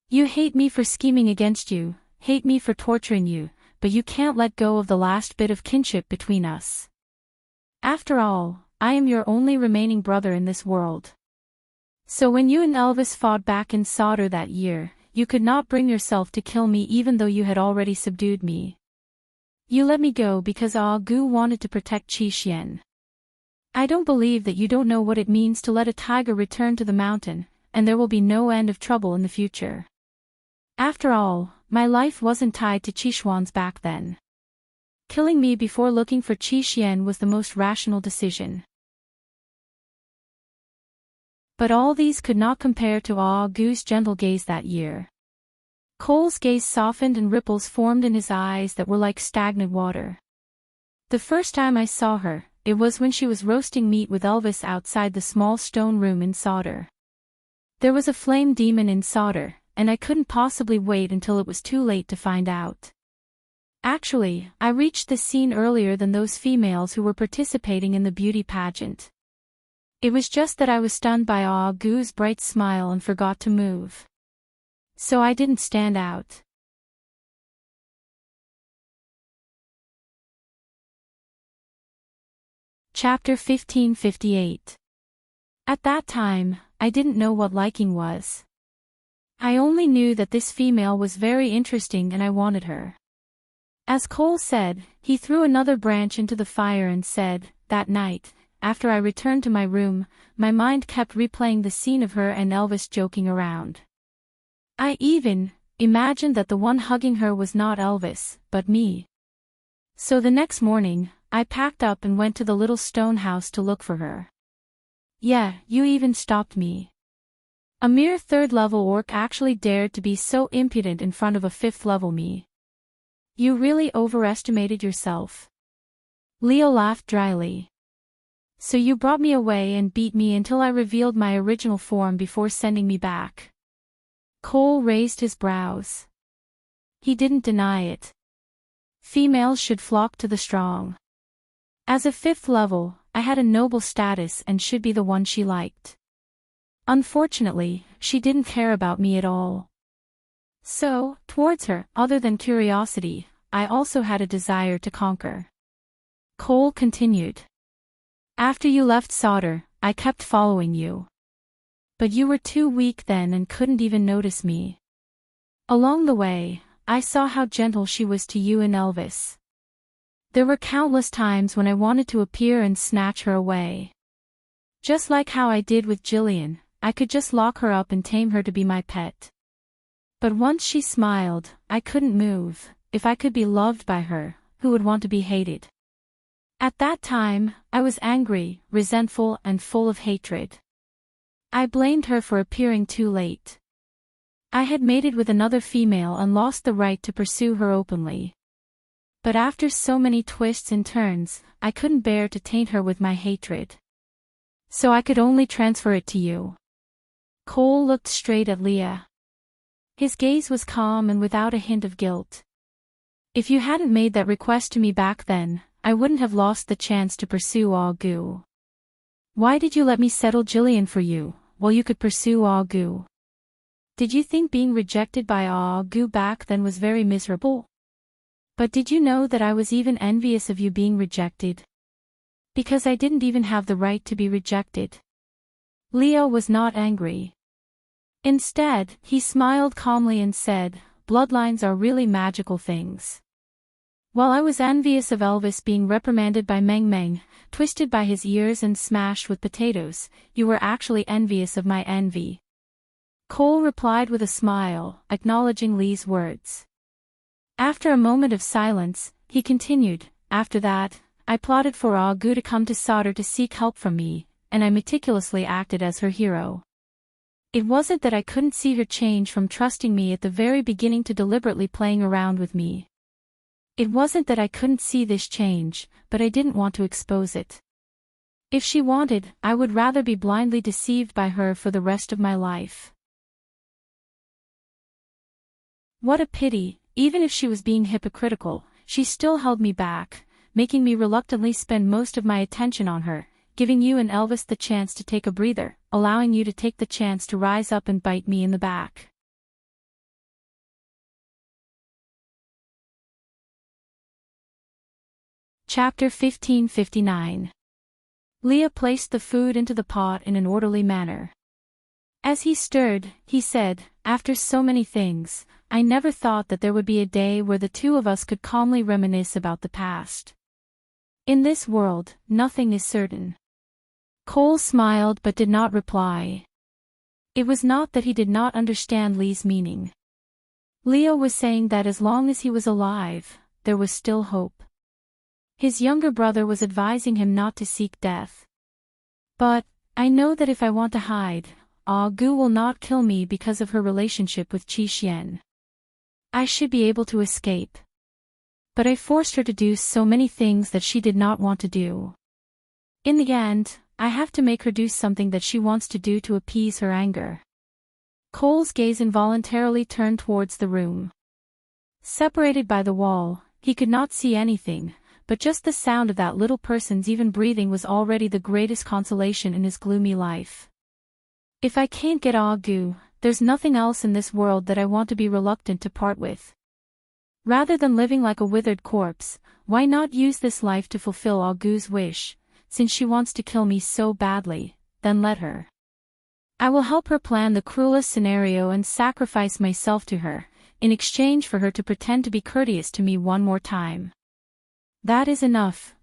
You hate me for scheming against you, hate me for torturing you, but you can't let go of the last bit of kinship between us. After all, I am your only remaining brother in this world. So when you and Elvis fought back in Sauter that year, you could not bring yourself to kill me even though you had already subdued me. You let me go because Gu wanted to protect Qixien. I don't believe that you don't know what it means to let a tiger return to the mountain, and there will be no end of trouble in the future. After all, my life wasn't tied to Qixuan's back then. Killing me before looking for Qixien was the most rational decision." But all these could not compare to Gu's gentle gaze that year. Cole's gaze softened and ripples formed in his eyes that were like stagnant water. The first time I saw her, it was when she was roasting meat with Elvis outside the small stone room in Sodor. There was a flame demon in Sodor, and I couldn't possibly wait until it was too late to find out. Actually, I reached this scene earlier than those females who were participating in the beauty pageant. It was just that I was stunned by Gu's bright smile and forgot to move. So I didn't stand out. Chapter 1558. At that time, I didn't know what liking was. I only knew that this female was very interesting and I wanted her. As Cole said, he threw another branch into the fire and said, that night, after I returned to my room, my mind kept replaying the scene of her and Elvis joking around. I even imagined that the one hugging her was not Elvis, but me. So the next morning, I packed up and went to the little stone house to look for her. Yeah, you even stopped me. A mere third-level orc actually dared to be so impudent in front of a fifth-level me. You really overestimated yourself. Leo laughed dryly. So you brought me away and beat me until I revealed my original form before sending me back. Cole raised his brows. He didn't deny it. Females should flock to the strong. As a fifth level, I had a noble status and should be the one she liked. Unfortunately, she didn't care about me at all. So, towards her, other than curiosity, I also had a desire to conquer. Cole continued. After you left Sodor, I kept following you. But you were too weak then and couldn't even notice me. Along the way, I saw how gentle she was to you and Elvis. There were countless times when I wanted to appear and snatch her away. Just like how I did with Jillian, I could just lock her up and tame her to be my pet. But once she smiled, I couldn't move. If I could be loved by her, who would want to be hated? At that time, I was angry, resentful, and full of hatred. I blamed her for appearing too late. I had mated with another female and lost the right to pursue her openly. But after so many twists and turns, I couldn't bear to taint her with my hatred. So I could only transfer it to you. Cole looked straight at Leah. His gaze was calm and without a hint of guilt. If you hadn't made that request to me back then, I wouldn't have lost the chance to pursue Gu. Why did you let me settle Jillian for you, while you could pursue Gu? Did you think being rejected by Gu back then was very miserable? But did you know that I was even envious of you being rejected? Because I didn't even have the right to be rejected. Leo was not angry. Instead, he smiled calmly and said, bloodlines are really magical things. While I was envious of Elvis being reprimanded by Meng Meng, twisted by his ears and smashed with potatoes, you were actually envious of my envy. Cole replied with a smile, acknowledging Lee's words. After a moment of silence, he continued, after that, I plotted for Gu to come to Sodor to seek help from me, and I meticulously acted as her hero. It wasn't that I couldn't see her change from trusting me at the very beginning to deliberately playing around with me. It wasn't that I couldn't see this change, but I didn't want to expose it. If she wanted, I would rather be blindly deceived by her for the rest of my life. What a pity, even if she was being hypocritical, she still held me back, making me reluctantly spend most of my attention on her, giving you and Elvis the chance to take a breather, allowing you to take the chance to rise up and bite me in the back. Chapter 1559. Leah placed the food into the pot in an orderly manner. As he stirred, he said, after so many things, I never thought that there would be a day where the two of us could calmly reminisce about the past. In this world, nothing is certain. Cole smiled but did not reply. It was not that he did not understand Lee's meaning. Leo was saying that as long as he was alive, there was still hope. His younger brother was advising him not to seek death. But, I know that if I want to hide, Gu will not kill me because of her relationship with Qi Xian. I should be able to escape. But I forced her to do so many things that she did not want to do. In the end, I have to make her do something that she wants to do to appease her anger. Cole's gaze involuntarily turned towards the room. Separated by the wall, he could not see anything, but just the sound of that little person's even breathing was already the greatest consolation in his gloomy life. If I can't get Gu, there's nothing else in this world that I want to be reluctant to part with. Rather than living like a withered corpse, why not use this life to fulfill Gu's wish, since she wants to kill me so badly, then let her. I will help her plan the cruelest scenario and sacrifice myself to her, in exchange for her to pretend to be courteous to me one more time. That is enough.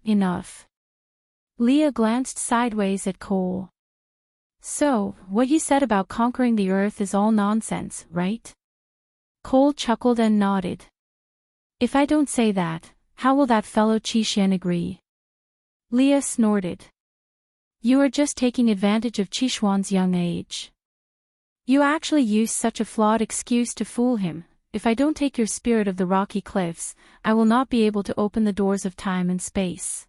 Leah glanced sideways at Cole. So, what you said about conquering the earth is all nonsense, right? Cole chuckled and nodded. If I don't say that, how will that fellow Qi Xian agree? Leah snorted. You are just taking advantage of Qi Xuan's young age. You actually use such a flawed excuse to fool him. If I don't take your spirit of the rocky cliffs, I will not be able to open the doors of time and space.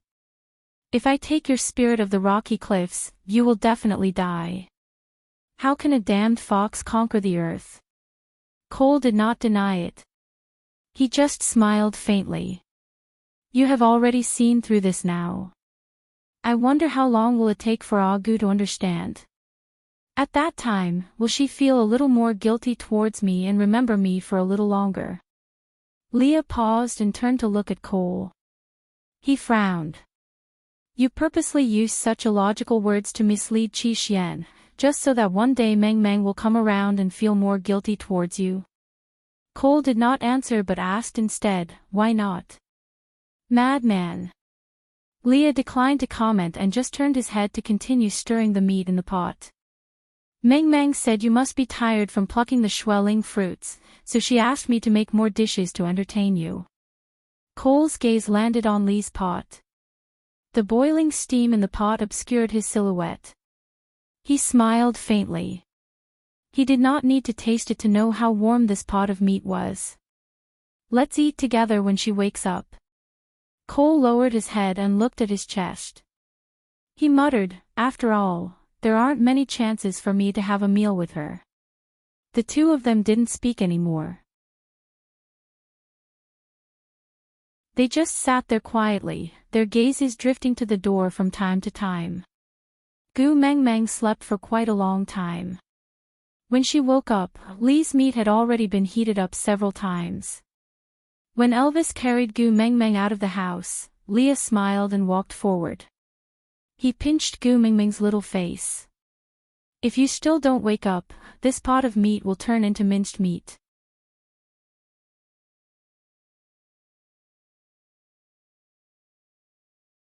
If I take your spirit of the rocky cliffs, you will definitely die. How can a damned fox conquer the earth? Cole did not deny it. He just smiled faintly. You have already seen through this now. I wonder how long will it take for Gu to understand. At that time, will she feel a little more guilty towards me and remember me for a little longer? Leah paused and turned to look at Cole. He frowned. You purposely use such illogical words to mislead Qi Xian, just so that one day Meng Meng will come around and feel more guilty towards you. Cole did not answer but asked instead, why not? Madman. Leah declined to comment and just turned his head to continue stirring the meat in the pot. Meng Meng said you must be tired from plucking the Xueling fruits, so she asked me to make more dishes to entertain you. Cole's gaze landed on Li's pot. The boiling steam in the pot obscured his silhouette. He smiled faintly. He did not need to taste it to know how warm this pot of meat was. Let's eat together when she wakes up. Cole lowered his head and looked at his chest. He muttered, after all, there aren't many chances for me to have a meal with her. The two of them didn't speak anymore. They just sat there quietly, their gazes drifting to the door from time to time. Gu Meng Meng slept for quite a long time. When she woke up, Li's meat had already been heated up several times. When Elvis carried Gu Meng Meng out of the house, Leah smiled and walked forward. He pinched Gu Meng Meng's little face. If you still don't wake up, this pot of meat will turn into minced meat.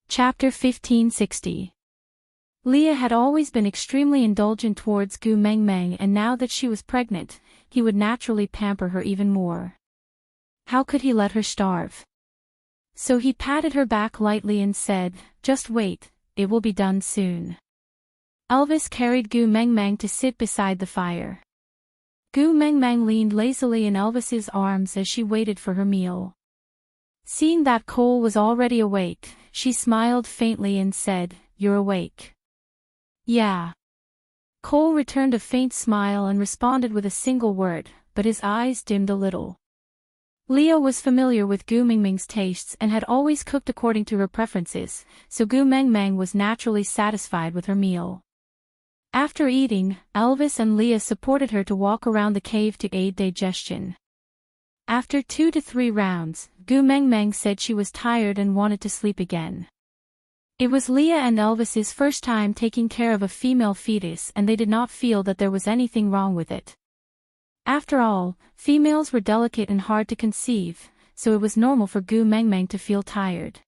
Chapter 1560. Leah had always been extremely indulgent towards Gu Meng Meng, and now that she was pregnant, he would naturally pamper her even more. How could he let her starve? So he patted her back lightly and said, just wait, it will be done soon. Elvis carried Gu Meng Meng to sit beside the fire. Gu Meng Meng leaned lazily in Elvis's arms as she waited for her meal. Seeing that Cole was already awake, she smiled faintly and said, You're awake. Yeah. Cole returned a faint smile and responded with a single word, but his eyes dimmed a little. Leah was familiar with Gu Meng Meng's tastes and had always cooked according to her preferences, so Gu Meng Meng was naturally satisfied with her meal. After eating, Elvis and Leah supported her to walk around the cave to aid digestion. After 2 to 3 rounds, Gu Meng Meng said she was tired and wanted to sleep again. It was Leah and Elvis's first time taking care of a female fetus, and they did not feel that there was anything wrong with it. After all, females were delicate and hard to conceive, so it was normal for Gu Meng Meng to feel tired.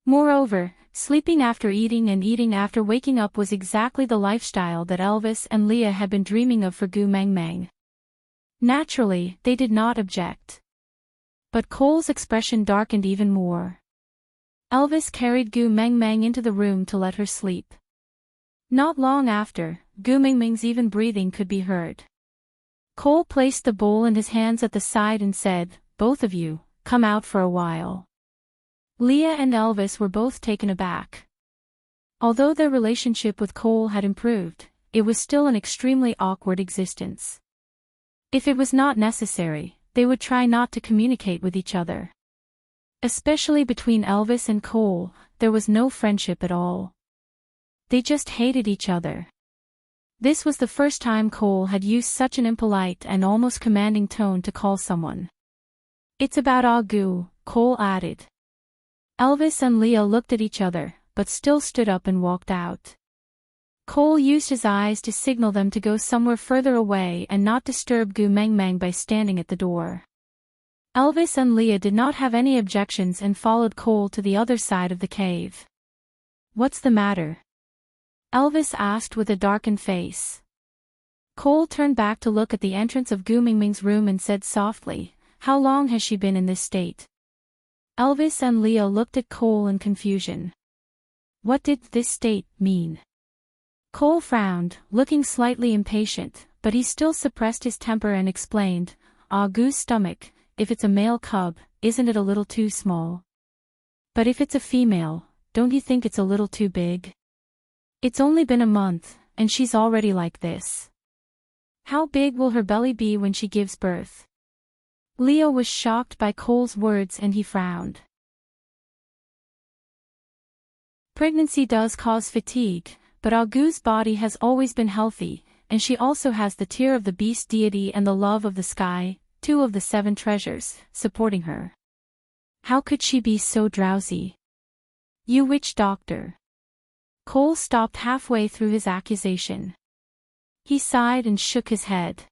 Moreover, sleeping after eating and eating after waking up was exactly the lifestyle that Elvis and Leah had been dreaming of for Gu Meng Meng. Naturally, they did not object. But Cole's expression darkened even more. Elvis carried Gu Meng Meng into the room to let her sleep. Not long after, Gu Mingming's even breathing could be heard. Cole placed the bowl in his hands at the side and said, "Both of you, come out for a while." Leah and Elvis were both taken aback. Although their relationship with Cole had improved, it was still an extremely awkward existence. If it was not necessary, they would try not to communicate with each other. Especially between Elvis and Cole, there was no friendship at all. They just hated each other. This was the first time Cole had used such an impolite and almost commanding tone to call someone. "It's about Gu," Cole added. Elvis and Leah looked at each other, but still stood up and walked out. Cole used his eyes to signal them to go somewhere further away and not disturb Gu Mengmeng by standing at the door. Elvis and Leah did not have any objections and followed Cole to the other side of the cave. "What's the matter?" Elvis asked with a darkened face. Cole turned back to look at the entrance of Gu Mingming's room and said softly, "How long has she been in this state?" Elvis and Leah looked at Cole in confusion. What did this state mean? Cole frowned, looking slightly impatient, but he still suppressed his temper and explained, Gu's stomach, if it's a male cub, isn't it a little too small? But if it's a female, don't you think it's a little too big? It's only been a month, and she's already like this. How big will her belly be when she gives birth?" Leo was shocked by Cole's words and he frowned. Pregnancy does cause fatigue, but Gu's body has always been healthy, and she also has the tear of the beast deity and the love of the sky, 2 of the 7 treasures, supporting her. How could she be so drowsy? You witch doctor. Cole stopped halfway through his accusation. He sighed and shook his head.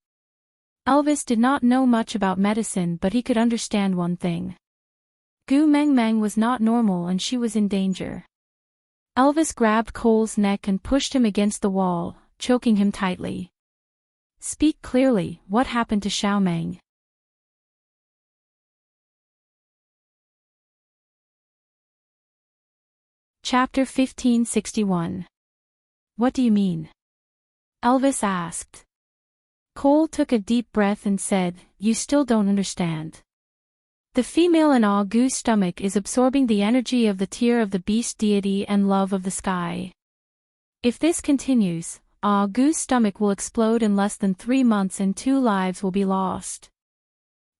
Elvis did not know much about medicine, but he could understand one thing. Gu Mengmeng was not normal and she was in danger. Elvis grabbed Cole's neck and pushed him against the wall, choking him tightly. "Speak clearly, what happened to Xiaomeng?" Chapter 1561. What do you mean? Elvis asked. Cole took a deep breath and said, "You still don't understand. The female in Gu's stomach is absorbing the energy of the tear of the beast deity and love of the sky. If this continues, Gu's stomach will explode in less than 3 months and 2 lives will be lost."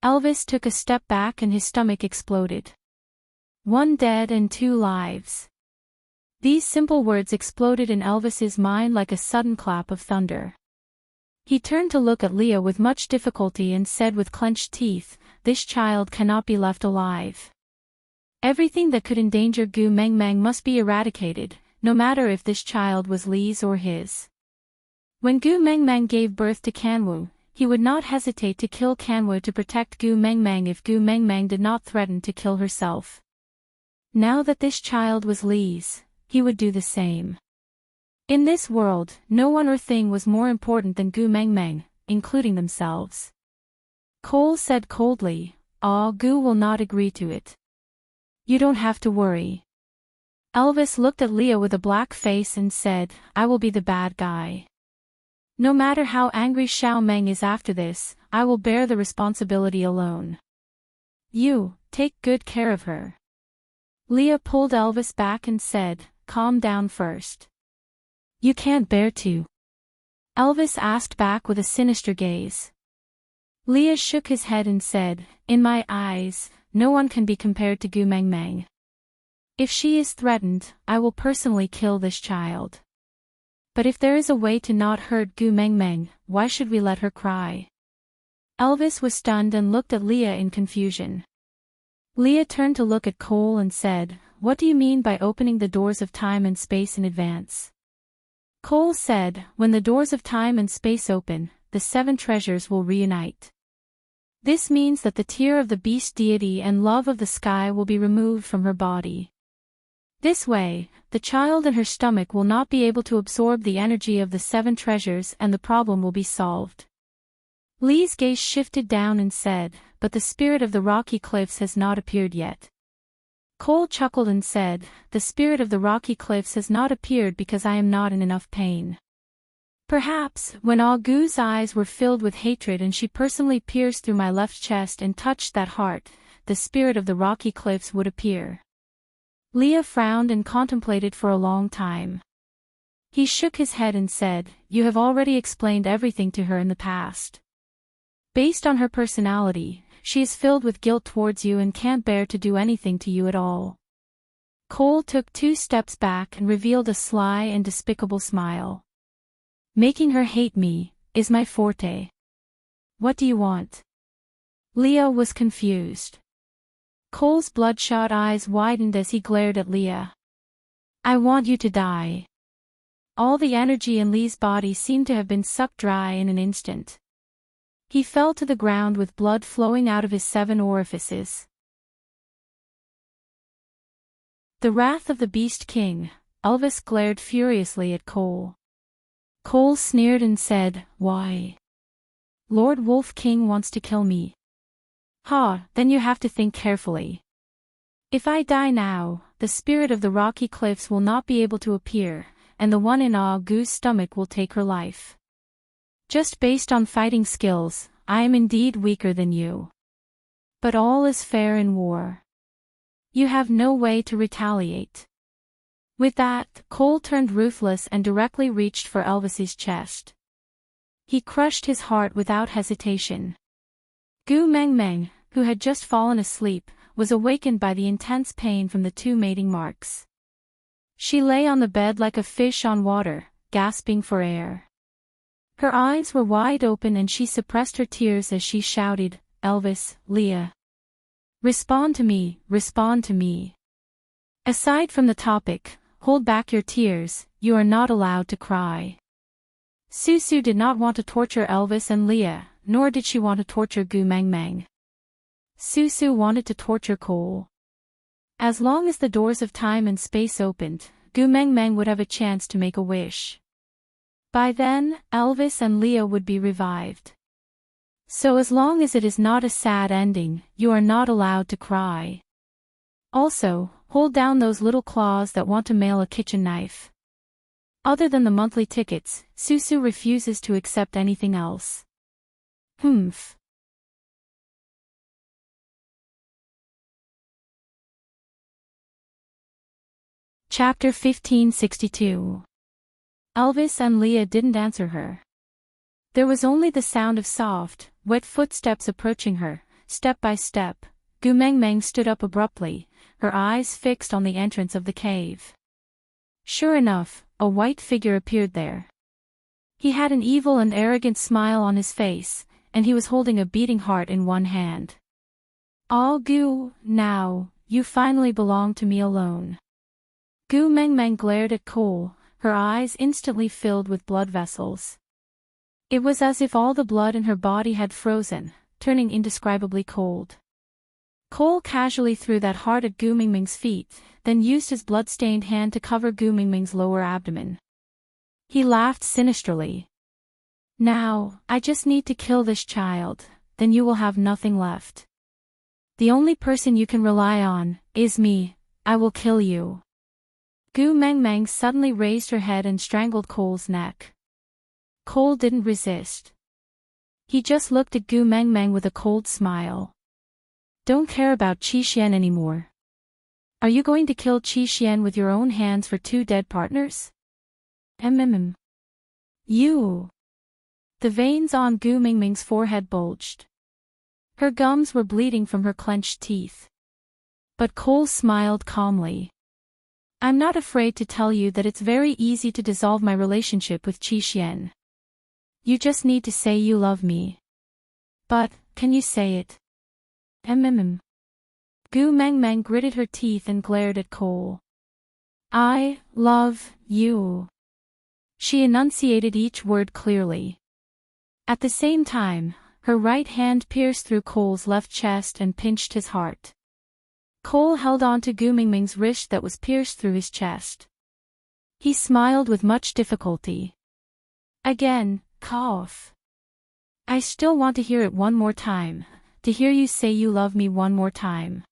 Elvis took a step back and his stomach exploded. 1 dead and 2 lives. These simple words exploded in Elvis's mind like a sudden clap of thunder. He turned to look at Leah with much difficulty and said with clenched teeth, "This child cannot be left alive. Everything that could endanger Gu Mengmeng must be eradicated, no matter if this child was Li's or his." When Gu Mengmeng gave birth to Kanwu, he would not hesitate to kill Kanwu to protect Gu Mengmeng if Gu Mengmeng did not threaten to kill herself. Now that this child was Li's, he would do the same. In this world, no one or thing was more important than Gu Mengmeng, including themselves. Cole said coldly, Gu will not agree to it. You don't have to worry. Elvis looked at Leah with a black face and said, I will be the bad guy. No matter how angry Xiaomeng is after this, I will bear the responsibility alone. You, take good care of her. Leah pulled Elvis back and said, calm down first. You can't bear to. Elvis asked back with a sinister gaze. Leah shook his head and said, in my eyes, no one can be compared to Gu Mengmeng. If she is threatened, I will personally kill this child. But if there is a way to not hurt Gu Mengmeng, why should we let her cry? Elvis was stunned and looked at Leah in confusion. Leah turned to look at Cole and said, what do you mean by opening the doors of time and space in advance? Cole said, when the doors of time and space open, the 7 treasures will reunite. This means that the tear of the beast deity and love of the sky will be removed from her body. This way, the child in her stomach will not be able to absorb the energy of the 7 treasures and the problem will be solved. Lee's gaze shifted down and said, but the spirit of the rocky cliffs has not appeared yet. Cole chuckled and said, "The spirit of the rocky cliffs has not appeared because I am not in enough pain." Perhaps, when Gu's eyes were filled with hatred and she personally pierced through my left chest and touched that heart, the spirit of the rocky cliffs would appear. Leah frowned and contemplated for a long time. He shook his head and said, "You have already explained everything to her in the past. Based on her personality, she is filled with guilt towards you and can't bear to do anything to you at all." Cole took 2 steps back and revealed a sly and despicable smile. "Making her hate me is my forte. What do you want?" Leah was confused. Cole's bloodshot eyes widened as he glared at Leah. "I want you to die." All the energy in Lee's body seemed to have been sucked dry in an instant. He fell to the ground with blood flowing out of his 7 orifices. The wrath of the Beast King. Elvis glared furiously at Cole. Cole sneered and said, "Why? Lord Wolf King wants to kill me." "Ha, then you have to think carefully. If I die now, the spirit of the rocky cliffs will not be able to appear, and the one in Gu's stomach will take her life. Just based on fighting skills, I am indeed weaker than you. But all is fair in war. You have no way to retaliate." With that, Cole turned ruthless and directly reached for Elvis's chest. He crushed his heart without hesitation. Gu Mengmeng, who had just fallen asleep, was awakened by the intense pain from the 2 mating marks. She lay on the bed like a fish on water, gasping for air. Her eyes were wide open and she suppressed her tears as she shouted, "Elvis, Leah. Respond to me, respond to me. Aside from the topic, hold back your tears, you are not allowed to cry." Susu did not want to torture Elvis and Leah, nor did she want to torture Gu Mengmeng. Susu wanted to torture Cole. As long as the doors of time and space opened, Gu Mengmeng would have a chance to make a wish. By then, Elvis and Leah would be revived. So as long as it is not a sad ending, you are not allowed to cry. Also, hold down those little claws that want to mail a kitchen knife. Other than the monthly tickets, Susu refuses to accept anything else. Humph. Chapter 1562. Elvis and Leah didn't answer her. There was only the sound of soft, wet footsteps approaching her, step by step. Gu Mengmeng stood up abruptly, her eyes fixed on the entrance of the cave. Sure enough, a white figure appeared there. He had an evil and arrogant smile on his face, and he was holding a beating heart in one hand. Gu, now, you finally belong to me alone." Gu Mengmeng glared at Cole, her eyes instantly filled with blood vessels. It was as if all the blood in her body had frozen, turning indescribably cold. Cole casually threw that heart at Gu Mengmeng's feet, then used his blood-stained hand to cover Gu Mengmeng's lower abdomen. He laughed sinisterly. "Now, I just need to kill this child, then you will have nothing left. The only person you can rely on is me. I will kill you." Gu Mengmeng suddenly raised her head and strangled Cole's neck. Cole didn't resist. He just looked at Gu Mengmeng with a cold smile. "Don't care about Qi Xian anymore. Are you going to kill Qi Xian with your own hands for 2 dead partners? You." The veins on Gu Mengmeng's forehead bulged. Her gums were bleeding from her clenched teeth. But Cole smiled calmly. "I'm not afraid to tell you that it's very easy to dissolve my relationship with Qi Xian. You just need to say you love me. But, can you say it?" Gu Mengmeng gritted her teeth and glared at Cole. "I love you." She enunciated each word clearly. At the same time, her right hand pierced through Cole's left chest and pinched his heart. Cole held on to Gu Mengmeng's wrist that was pierced through his chest. He smiled with much difficulty. "Again, cough. I still want to hear it one more time, to hear you say you love me one more time."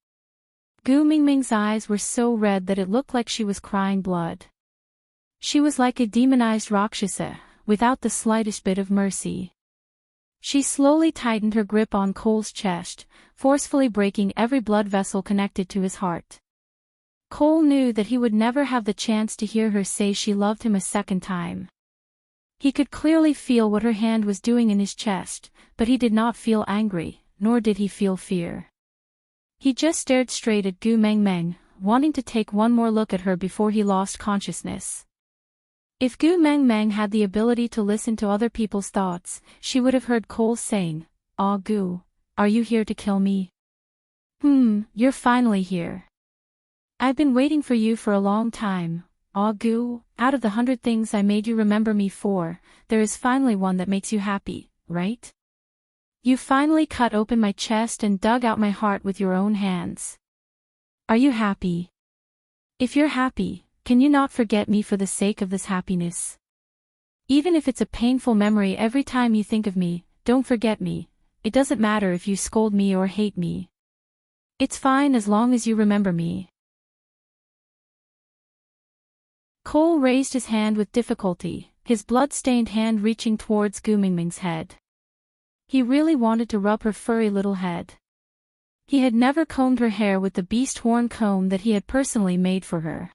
Gu Mingming's eyes were so red that it looked like she was crying blood. She was like a demonized Rakshasa, without the slightest bit of mercy. She slowly tightened her grip on Cole's chest, forcefully breaking every blood vessel connected to his heart. Cole knew that he would never have the chance to hear her say she loved him a second time. He could clearly feel what her hand was doing in his chest, but he did not feel angry, nor did he feel fear. He just stared straight at Gu Mengmeng, wanting to take one more look at her before he lost consciousness. If Gu Mengmeng had the ability to listen to other people's thoughts, she would have heard Cole saying, "Ah Gu, are you here to kill me? You're finally here. I've been waiting for you for a long time. Ah Gu, out of the 100 things I made you remember me for, there is finally one that makes you happy, right? You finally cut open my chest and dug out my heart with your own hands. Are you happy? If you're happy, can you not forget me for the sake of this happiness? Even if it's a painful memory every time you think of me, don't forget me. It doesn't matter if you scold me or hate me. It's fine as long as you remember me." Cole raised his hand with difficulty, his blood-stained hand reaching towards Gu Mingming's head. He really wanted to rub her furry little head. He had never combed her hair with the beast horn comb that he had personally made for her.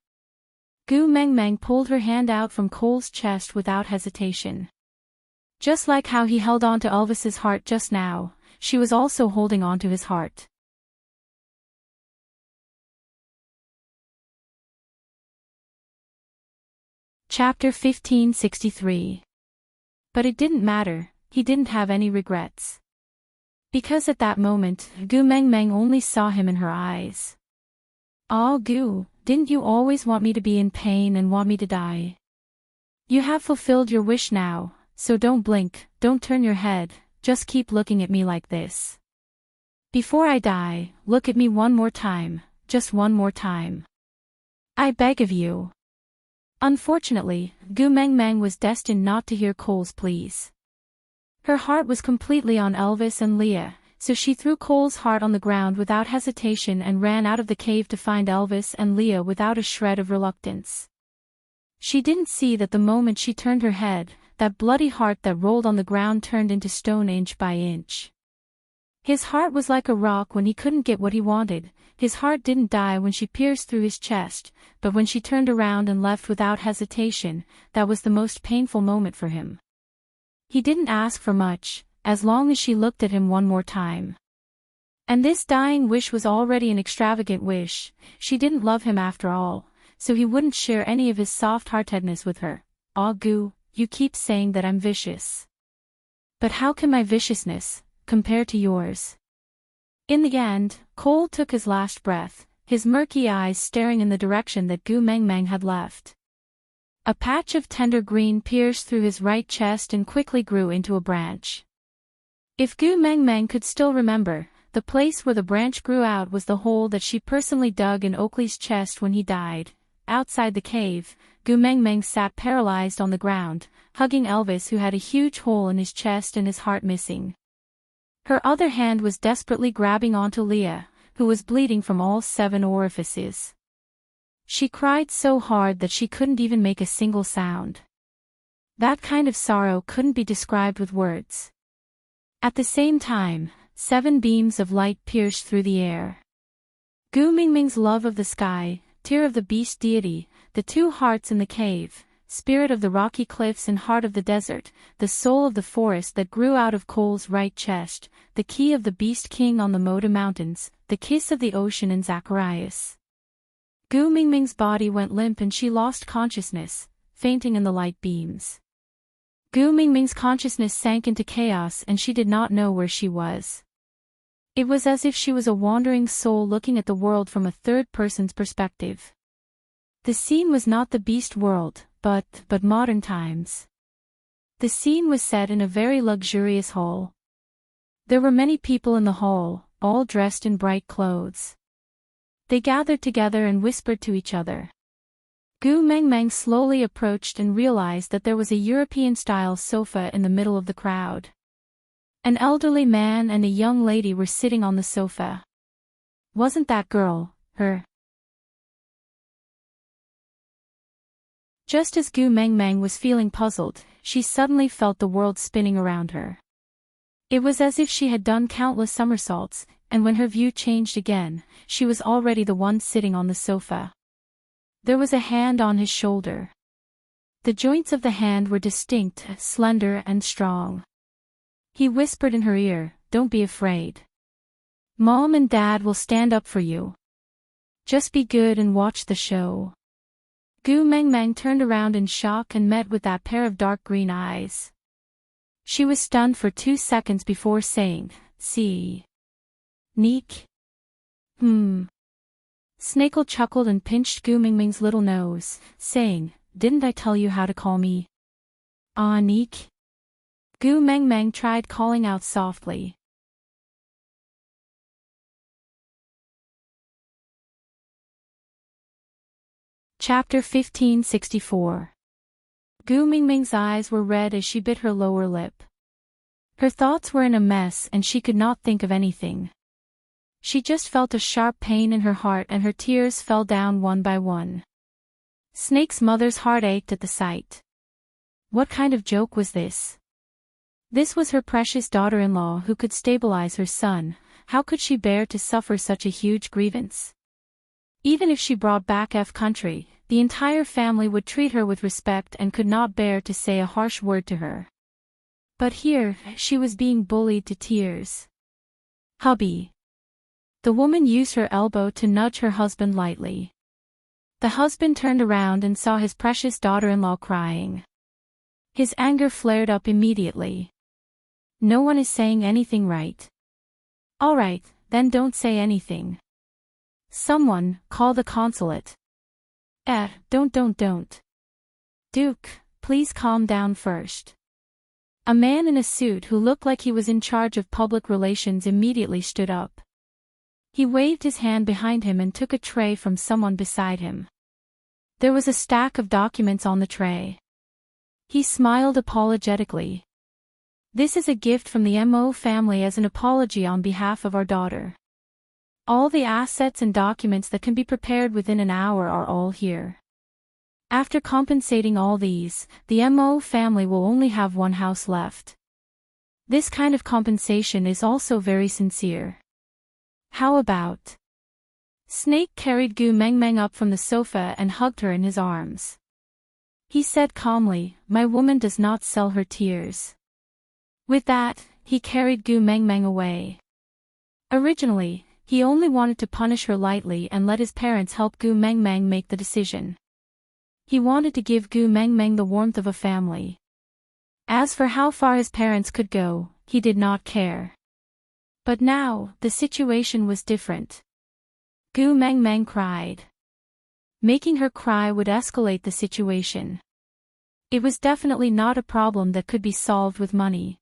Gu Mengmeng pulled her hand out from Cole's chest without hesitation. Just like how he held on to Elvis's heart just now, she was also holding on to his heart. Chapter 1563. But it didn't matter, he didn't have any regrets. Because at that moment, Gu Mengmeng only saw him in her eyes. "Ah Gu, didn't you always want me to be in pain and want me to die? You have fulfilled your wish now, so don't blink, don't turn your head, just keep looking at me like this. Before I die, look at me one more time, just one more time. I beg of you." Unfortunately, Gu Mengmeng was destined not to hear Cole's pleas. Her heart was completely on Elvis and Leah, so she threw Cole's heart on the ground without hesitation and ran out of the cave to find Elvis and Leah without a shred of reluctance. She didn't see that the moment she turned her head, that bloody heart that rolled on the ground turned into stone inch by inch. His heart was like a rock when he couldn't get what he wanted. His heart didn't die when she pierced through his chest, but when she turned around and left without hesitation, that was the most painful moment for him. He didn't ask for much, as long as she looked at him one more time. And this dying wish was already an extravagant wish. She didn't love him after all, so he wouldn't share any of his soft-heartedness with her. "Ah Gu, you keep saying that I'm vicious. But how can my viciousness compare to yours?" In the end, Cole took his last breath, his murky eyes staring in the direction that Gu Mengmeng had left. A patch of tender green pierced through his right chest and quickly grew into a branch. If Gu Mengmeng could still remember, the place where the branch grew out was the hole that she personally dug in Oakley's chest when he died. Outside the cave, Gu Mengmeng sat paralyzed on the ground, hugging Elvis who had a huge hole in his chest and his heart missing. Her other hand was desperately grabbing onto Leah, who was bleeding from all 7 orifices. She cried so hard that she couldn't even make a single sound. That kind of sorrow couldn't be described with words. At the same time, 7 beams of light pierced through the air. Gu Mingming's love of the sky, tear of the beast deity, the 2 hearts in the cave, spirit of the rocky cliffs and heart of the desert, the soul of the forest that grew out of Cole's right chest, the key of the beast king on the Moda Mountains, the kiss of the ocean in Zacharias. Gu Mingming's body went limp and she lost consciousness, fainting in the light beams. Gu Mingming's consciousness sank into chaos and she did not know where she was. It was as if she was a wandering soul looking at the world from a third person's perspective. The scene was not the beast world, but modern times. The scene was set in a very luxurious hall. There were many people in the hall, all dressed in bright clothes. They gathered together and whispered to each other. Gu Mengmeng slowly approached and realized that there was a European-style sofa in the middle of the crowd. An elderly man and a young lady were sitting on the sofa. "Wasn't that girl, her. Just as Gu Meng Meng was feeling puzzled, she suddenly felt the world spinning around her. It was as if she had done countless somersaults, and when her view changed again, she was already the one sitting on the sofa. There was a hand on his shoulder. The joints of the hand were distinct, slender and strong. He whispered in her ear, "Don't be afraid. Mom and Dad will stand up for you. Just be good and watch the show." Gu Meng Meng turned around in shock and met with that pair of dark green eyes. She was stunned for 2 seconds before saying, "See. Neek?" Snakel chuckled and pinched Gu Meng Meng's little nose, saying, "Didn't I tell you how to call me? Ah, Neek?" Gu Meng Meng tried calling out softly. Chapter 1564. Gu Meng Meng's eyes were red as she bit her lower lip. Her thoughts were in a mess and she could not think of anything. She just felt a sharp pain in her heart and her tears fell down one by one. Snake's mother's heart ached at the sight. What kind of joke was this? This was her precious daughter-in-law who could stabilize her son. How could she bear to suffer such a huge grievance? Even if she brought back F country, the entire family would treat her with respect and could not bear to say a harsh word to her. But here, she was being bullied to tears. "Hubby." The woman used her elbow to nudge her husband lightly. The husband turned around and saw his precious daughter-in-law crying. His anger flared up immediately. "No one is saying anything right. All right, then don't say anything. Someone, call the consulate." Don't. Duke, please calm down first." A man in a suit who looked like he was in charge of public relations immediately stood up. He waved his hand behind him and took a tray from someone beside him. There was a stack of documents on the tray. He smiled apologetically. "This is a gift from the Mo family as an apology on behalf of our daughter. All the assets and documents that can be prepared within an hour are all here. After compensating all these, the Mo family will only have one house left. This kind of compensation is also very sincere. How about?" Snake carried Gu Meng Meng up from the sofa and hugged her in his arms. He said calmly, "My woman does not sell her tears." With that, he carried Gu Meng Meng away. Originally, he only wanted to punish her lightly and let his parents help Gu Meng Meng make the decision. He wanted to give Gu Meng Meng the warmth of a family. As for how far his parents could go, he did not care. But now, the situation was different. Gu Meng Meng cried. Making her cry would escalate the situation. It was definitely not a problem that could be solved with money.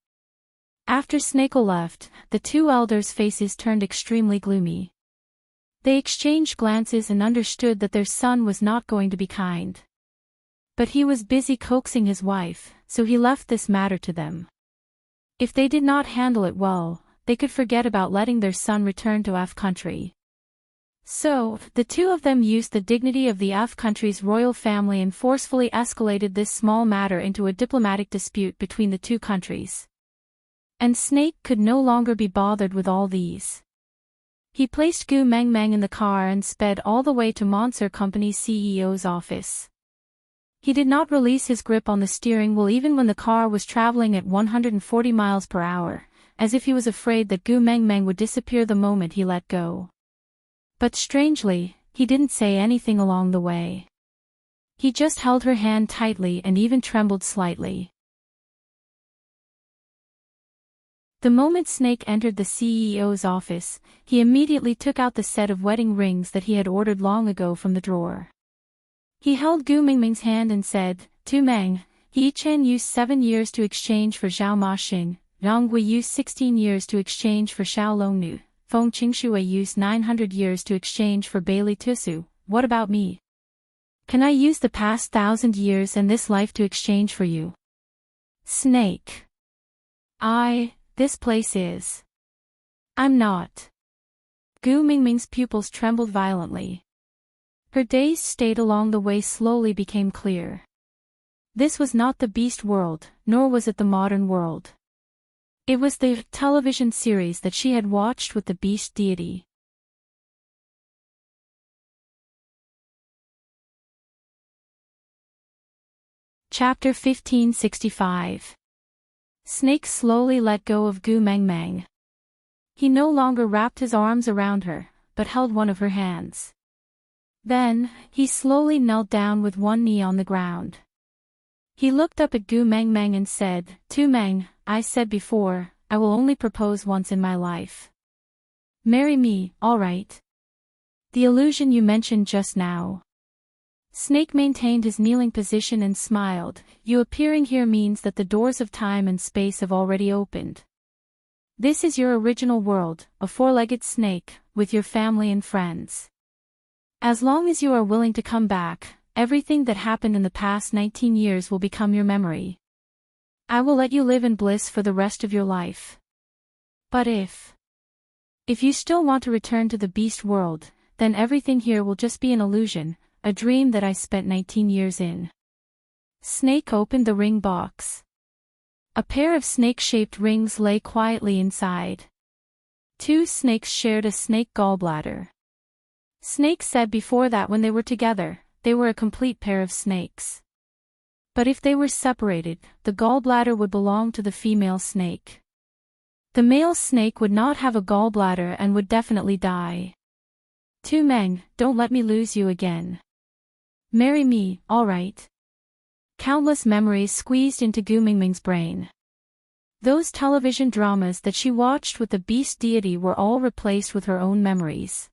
After Snakel left, the two elders' faces turned extremely gloomy. They exchanged glances and understood that their son was not going to be kind. But he was busy coaxing his wife, so he left this matter to them. If they did not handle it well, they could forget about letting their son return to F country. So, the two of them used the dignity of the F country's royal family and forcefully escalated this small matter into a diplomatic dispute between the two countries. And Snake could no longer be bothered with all these. He placed Gu Meng Meng in the car and sped all the way to Monster Company's CEO's office. He did not release his grip on the steering wheel even when the car was traveling at 140 miles per hour, as if he was afraid that Gu Meng Meng would disappear the moment he let go. But strangely, he didn't say anything along the way. He just held her hand tightly and even trembled slightly. The moment Snake entered the CEO's office, he immediately took out the set of wedding rings that he had ordered long ago from the drawer. He held Gu Meng Meng's hand and said, "Tu Meng, He Chen used 7 years to exchange for Zhao Ma Xing, Yang Gui used 16 years to exchange for Xiao Longnu, Feng Qingshui used 900 years to exchange for Bailey Tusu. What about me? Can I use the past 1,000 years and this life to exchange for you?" Snake. This place is. I'm not. Gu Mingming's pupils trembled violently. Her dazed state along the way slowly became clear. This was not the beast world, nor was it the modern world. It was the television series that she had watched with the beast deity. Chapter 1565. Snake slowly let go of Gu Mengmeng. He no longer wrapped his arms around her, but held one of her hands. Then, he slowly knelt down with one knee on the ground. He looked up at Gu Mengmeng and said, "Tu Meng, I said before, I will only propose once in my life. Marry me, all right? The illusion you mentioned just now." Snake maintained his kneeling position and smiled. "You appearing here means that the doors of time and space have already opened. This is your original world, a four-legged snake, with your family and friends. As long as you are willing to come back, everything that happened in the past 19 years will become your memory. I will let you live in bliss for the rest of your life. But if you still want to return to the beast world, then everything here will just be an illusion, a dream that I spent 19 years in." Snake opened the ring box. A pair of snake-shaped rings lay quietly inside. Two snakes shared a snake gallbladder. Snake said before that when they were together, they were a complete pair of snakes. But if they were separated, the gallbladder would belong to the female snake. The male snake would not have a gallbladder and would definitely die. "Tu Meng, don't let me lose you again. Marry me, all right?" Countless memories squeezed into Gu Mingming's brain. Those television dramas that she watched with the beast deity were all replaced with her own memories.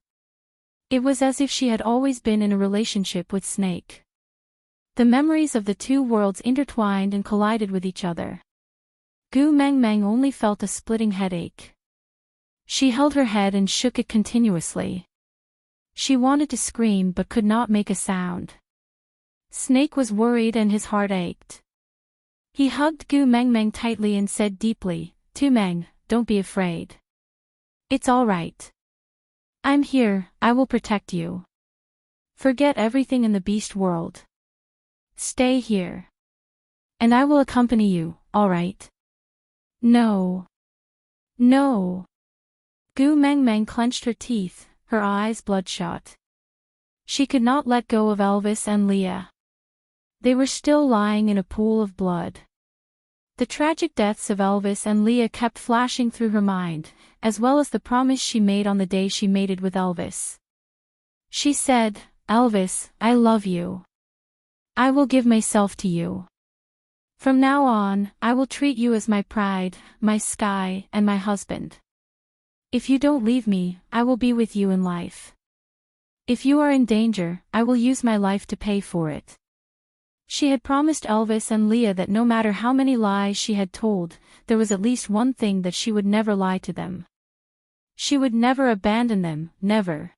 It was as if she had always been in a relationship with Snake. The memories of the two worlds intertwined and collided with each other. Gu Mengmeng only felt a splitting headache. She held her head and shook it continuously. She wanted to scream but could not make a sound. Snake was worried and his heart ached. He hugged Gu Mengmeng tightly and said deeply, "Tu Meng, don't be afraid. It's all right. I'm here, I will protect you. Forget everything in the beast world. Stay here. And I will accompany you, all right?" "No. No." Gu Mengmeng clenched her teeth, her eyes bloodshot. She could not let go of Elvis and Leah. They were still lying in a pool of blood. The tragic deaths of Elvis and Leah kept flashing through her mind, as well as the promise she made on the day she mated with Elvis. She said, "Elvis, I love you. I will give myself to you. From now on, I will treat you as my pride, my sky, and my husband. If you don't leave me, I will be with you in life. If you are in danger, I will use my life to pay for it." She had promised Elvis and Leah that no matter how many lies she had told, there was at least one thing that she would never lie to them. She would never abandon them, never.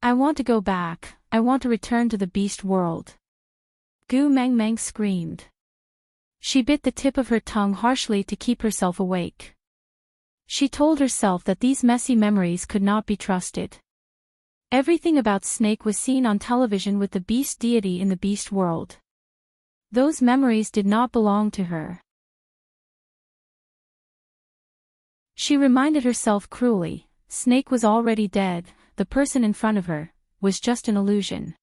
"I want to go back, I want to return to the beast world." Gu Mengmeng screamed. She bit the tip of her tongue harshly to keep herself awake. She told herself that these messy memories could not be trusted. Everything about Snake was seen on television with the beast deity in the beast world. Those memories did not belong to her. She reminded herself cruelly, Snake was already dead, the person in front of her was just an illusion.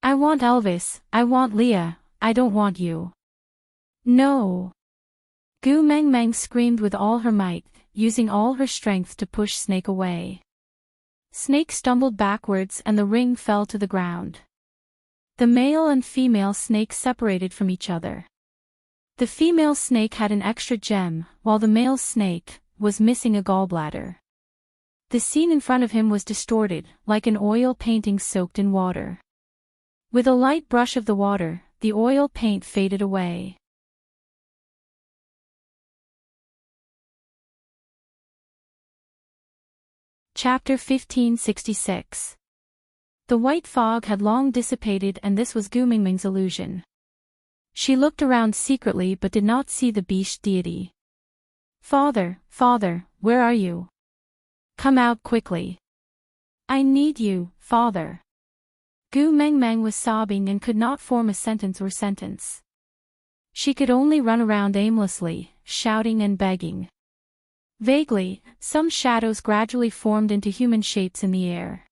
"I want Elvis, I want Leah, I don't want you." "No." Gu Mengmeng screamed with all her might, using all her strength to push Snake away. Snake stumbled backwards and the ring fell to the ground. The male and female snake separated from each other. The female snake had an extra gem, while the male snake was missing a gallbladder. The scene in front of him was distorted, like an oil painting soaked in water. With a light brush of the water, the oil paint faded away. Chapter 1566. The white fog had long dissipated and this was Gu Mingming's illusion. She looked around secretly but did not see the beast deity. Father, where are you? Come out quickly." I need you, father. Gu Mengmeng was sobbing and could not form a sentence. She could only run around aimlessly, shouting and begging. Vaguely, some shadows gradually formed into human shapes in the air.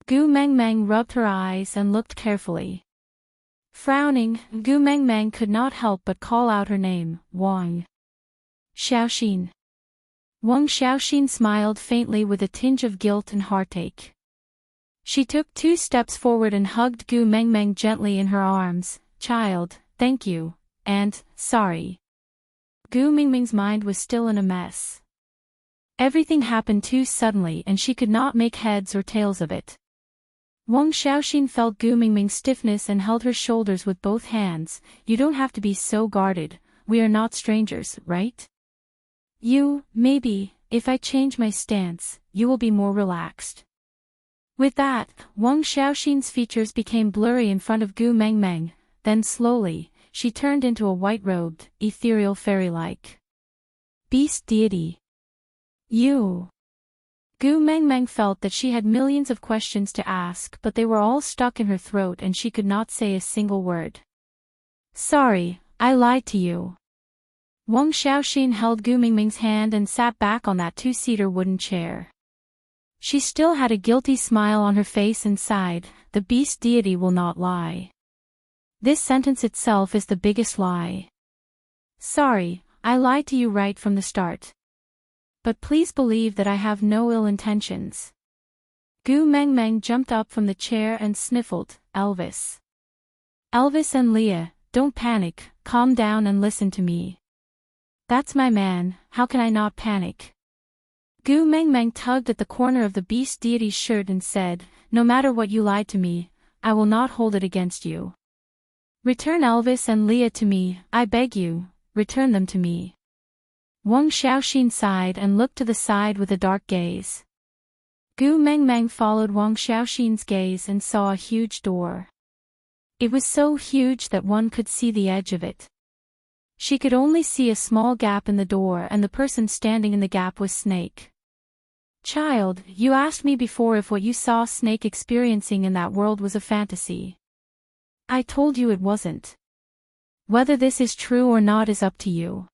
Gu Mengmeng rubbed her eyes and looked carefully. Frowning, Gu Mengmeng could not help but call out her name, Wang Xiaoxin. Wang Xiaoxin smiled faintly with a tinge of guilt and heartache. She took 2 steps forward and hugged Gu Mengmeng gently in her arms. Child, thank you, and, sorry. Gu Mengmeng's mind was still in a mess. Everything happened too suddenly and she could not make heads or tails of it. Wang Xiaoxin felt Gu Mengmeng's stiffness and held her shoulders with both hands. You don't have to be so guarded, we are not strangers, right? Maybe, if I change my stance, you will be more relaxed. With that, Wang Xiaoxin's features became blurry in front of Gu Mengmeng, then slowly, she turned into a white-robed, ethereal fairy-like beast deity. You. Gu Mengmeng felt that she had millions of questions to ask but they were all stuck in her throat and she could not say a single word. Sorry, I lied to you. Wang Xiaoxin held Gu Mengmeng's hand and sat back on that 2-seater wooden chair. She still had a guilty smile on her face and sighed, the beast deity will not lie. This sentence itself is the biggest lie. Sorry, I lied to you right from the start. But please believe that I have no ill intentions. Gu Mengmeng jumped up from the chair and sniffled, Elvis. Elvis and Leah, don't panic, calm down and listen to me. That's my man, how can I not panic? Gu Mengmeng tugged at the corner of the beast deity's shirt and said, no matter what you lied to me, I will not hold it against you. Return Elvis and Leah to me, I beg you, return them to me. Wang Xiaoxin sighed and looked to the side with a dark gaze. Gu Mengmeng followed Wang Xiaoxin's gaze and saw a huge door. It was so huge that one could see the edge of it. She could only see a small gap in the door and the person standing in the gap was Snake. Child, you asked me before if what you saw Snake experiencing in that world was a fantasy. I told you it wasn't. Whether this is true or not is up to you.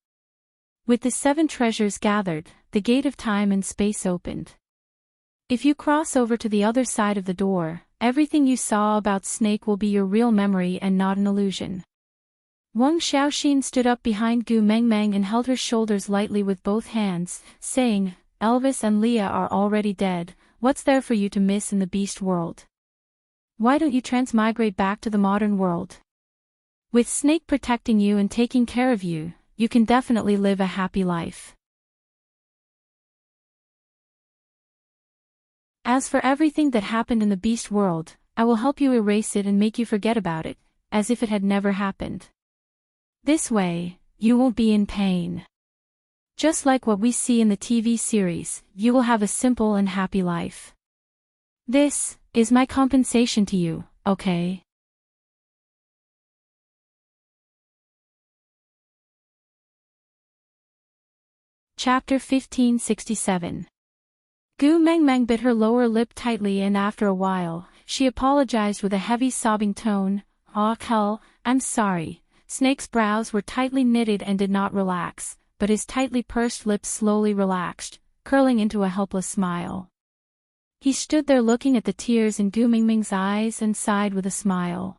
With the 7 treasures gathered, the gate of time and space opened. If you cross over to the other side of the door, everything you saw about Snake will be your real memory and not an illusion. Wang Xiaoxin stood up behind Gu Mengmeng and held her shoulders lightly with both hands, saying, Elvis and Leah are already dead, what's there for you to miss in the beast world? Why don't you transmigrate back to the modern world? With Snake protecting you and taking care of you, you can definitely live a happy life. As for everything that happened in the beast world, I will help you erase it and make you forget about it, as if it had never happened. This way, you won't be in pain. Just like what we see in the TV series, you will have a simple and happy life. This is my compensation to you, okay? Chapter 1567. Gu Mengmeng bit her lower lip tightly and after a while, she apologized with a heavy sobbing tone, "Ah, hell, I'm sorry." Snake's brows were tightly knitted and did not relax, but his tightly pursed lips slowly relaxed, curling into a helpless smile. He stood there looking at the tears in Gu Mengmeng's eyes and sighed with a smile.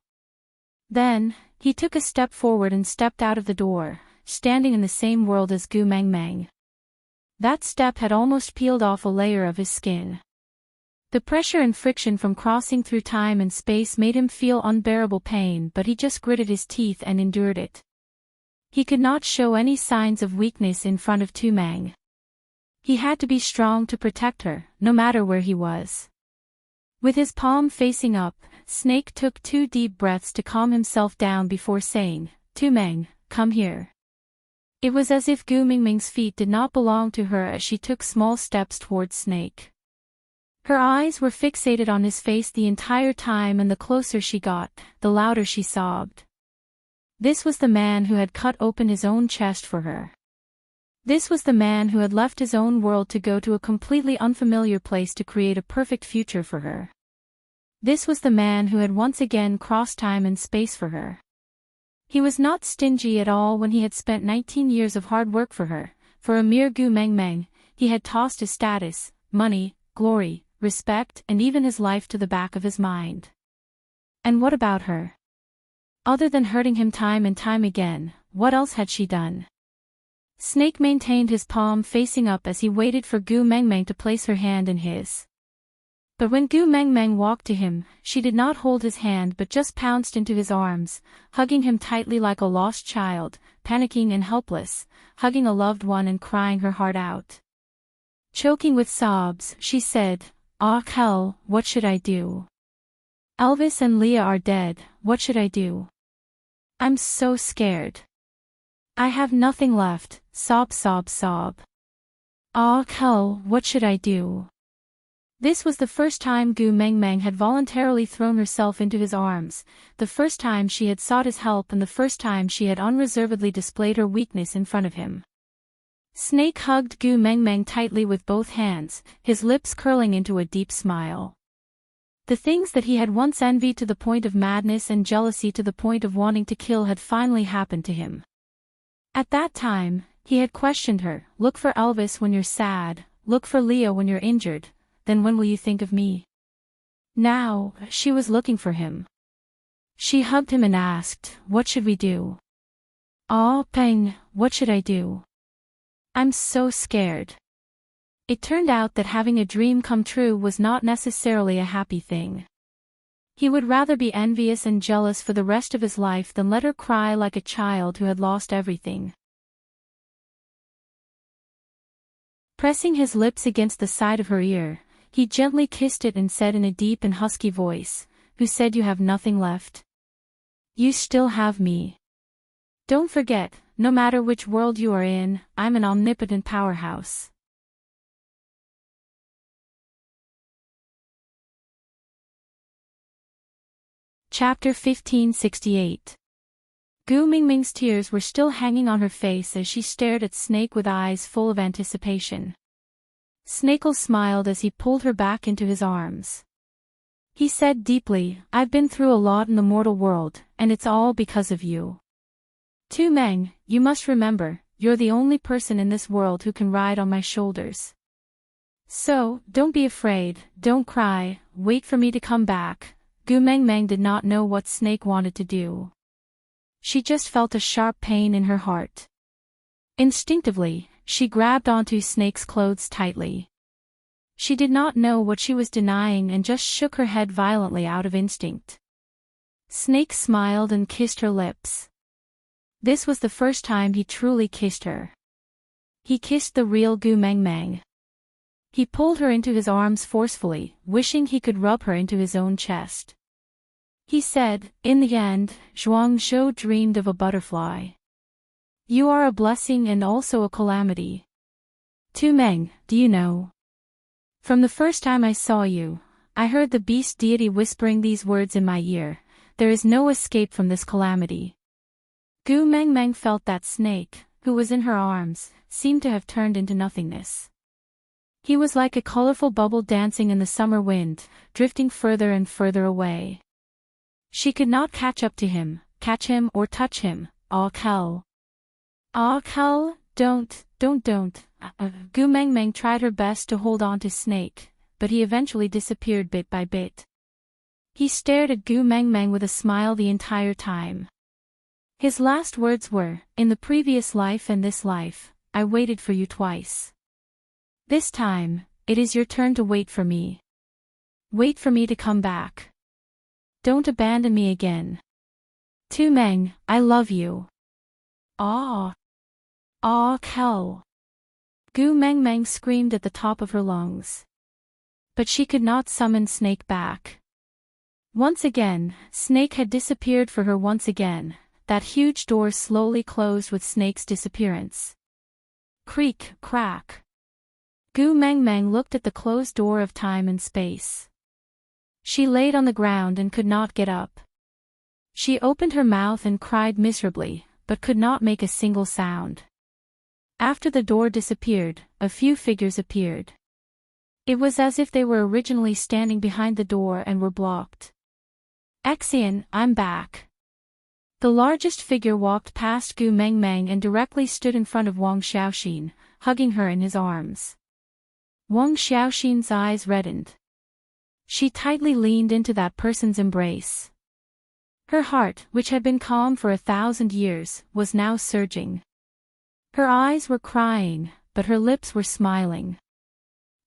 Then, he took a step forward and stepped out of the door, standing in the same world as Gu Mengmeng. That step had almost peeled off a layer of his skin. The pressure and friction from crossing through time and space made him feel unbearable pain, but he just gritted his teeth and endured it. He could not show any signs of weakness in front of Tu Meng. He had to be strong to protect her, no matter where he was. With his palm facing up, Snake took 2 deep breaths to calm himself down before saying, Tu Meng, come here. It was as if Gu Mengmeng's feet did not belong to her as she took small steps towards Snake. Her eyes were fixated on his face the entire time and the closer she got, the louder she sobbed. This was the man who had cut open his own chest for her. This was the man who had left his own world to go to a completely unfamiliar place to create a perfect future for her. This was the man who had once again crossed time and space for her. He was not stingy at all when he had spent 19 years of hard work for her. For a mere gu meng meng, he had tossed his status, money, glory, respect, and even his life to the back of his mind. And what about her? Other than hurting him time and time again, what else had she done? Snake maintained his palm facing up as he waited for Gu Mengmeng to place her hand in his. But when Gu Mengmeng walked to him, she did not hold his hand but just pounced into his arms, hugging him tightly like a lost child, panicking and helpless, hugging a loved one and crying her heart out. Choking with sobs, she said, "Ah, hell, what should I do? Elvis and Leah are dead, what should I do? I'm so scared. I have nothing left," sob sob sob. "Ah, hell, what should I do?" This was the first time Gu Mengmeng had voluntarily thrown herself into his arms, the first time she had sought his help and the first time she had unreservedly displayed her weakness in front of him. Snake hugged Gu Mengmeng tightly with both hands, his lips curling into a deep smile. The things that he had once envied to the point of madness and jealousy to the point of wanting to kill had finally happened to him. At that time, he had questioned her, "Look for Elvis when you're sad, look for Leah when you're injured, then when will you think of me?" Now, she was looking for him. She hugged him and asked, "What should we do?" "Aw, Peng, what should I do? I'm so scared." It turned out that having a dream come true was not necessarily a happy thing. He would rather be envious and jealous for the rest of his life than let her cry like a child who had lost everything. Pressing his lips against the side of her ear, he gently kissed it and said in a deep and husky voice, "Who said you have nothing left? You still have me. Don't forget, no matter which world you are in, I'm an omnipotent powerhouse." Chapter 1568. Gu Mingming's tears were still hanging on her face as she stared at Snake with eyes full of anticipation. Snakel smiled as he pulled her back into his arms. He said deeply, "I've been through a lot in the mortal world, and it's all because of you. Tu Meng, you must remember, you're the only person in this world who can ride on my shoulders. So, don't be afraid, don't cry, wait for me to come back." Gu Mengmeng did not know what Snake wanted to do. She just felt a sharp pain in her heart. Instinctively, she grabbed onto Snake's clothes tightly. She did not know what she was denying and just shook her head violently out of instinct. Snake smiled and kissed her lips. This was the first time he truly kissed her. He kissed the real Gu Mengmeng. He pulled her into his arms forcefully, wishing he could rub her into his own chest. He said, "In the end, Zhuangzhou dreamed of a butterfly. You are a blessing and also a calamity. Tu Meng, do you know? From the first time I saw you, I heard the beast deity whispering these words in my ear, there is no escape from this calamity." Gu Mengmeng felt that Snake, who was in her arms, seemed to have turned into nothingness. He was like a colorful bubble dancing in the summer wind, drifting further and further away. She could not catch up to him, catch him or touch him. "Ah, hell. Ah, hell, don't. Gu Mengmeng tried her best to hold on to Snake, but he eventually disappeared bit by bit. He stared at Gu Mengmeng with a smile the entire time. His last words were, "In the previous life and this life, I waited for you twice. This time, it is your turn to wait for me. Wait for me to come back. Don't abandon me again. Tu Meng, I love you." "Ah. Ah, hell." Gu Mengmeng screamed at the top of her lungs. But she could not summon Snake back. Once again, Snake had disappeared for her once again. That huge door slowly closed with Snake's disappearance. Creak, crack. Gu Mengmeng looked at the closed door of time and space. She laid on the ground and could not get up. She opened her mouth and cried miserably, but could not make a single sound. After the door disappeared, a few figures appeared. It was as if they were originally standing behind the door and were blocked. Exian, I'm back. The largest figure walked past Gu Mengmeng and directly stood in front of Wang Xiaoxin, hugging her in his arms. Wang Xiaoxin's eyes reddened. She tightly leaned into that person's embrace. Her heart, which had been calm for 1,000 years, was now surging. Her eyes were crying, but her lips were smiling.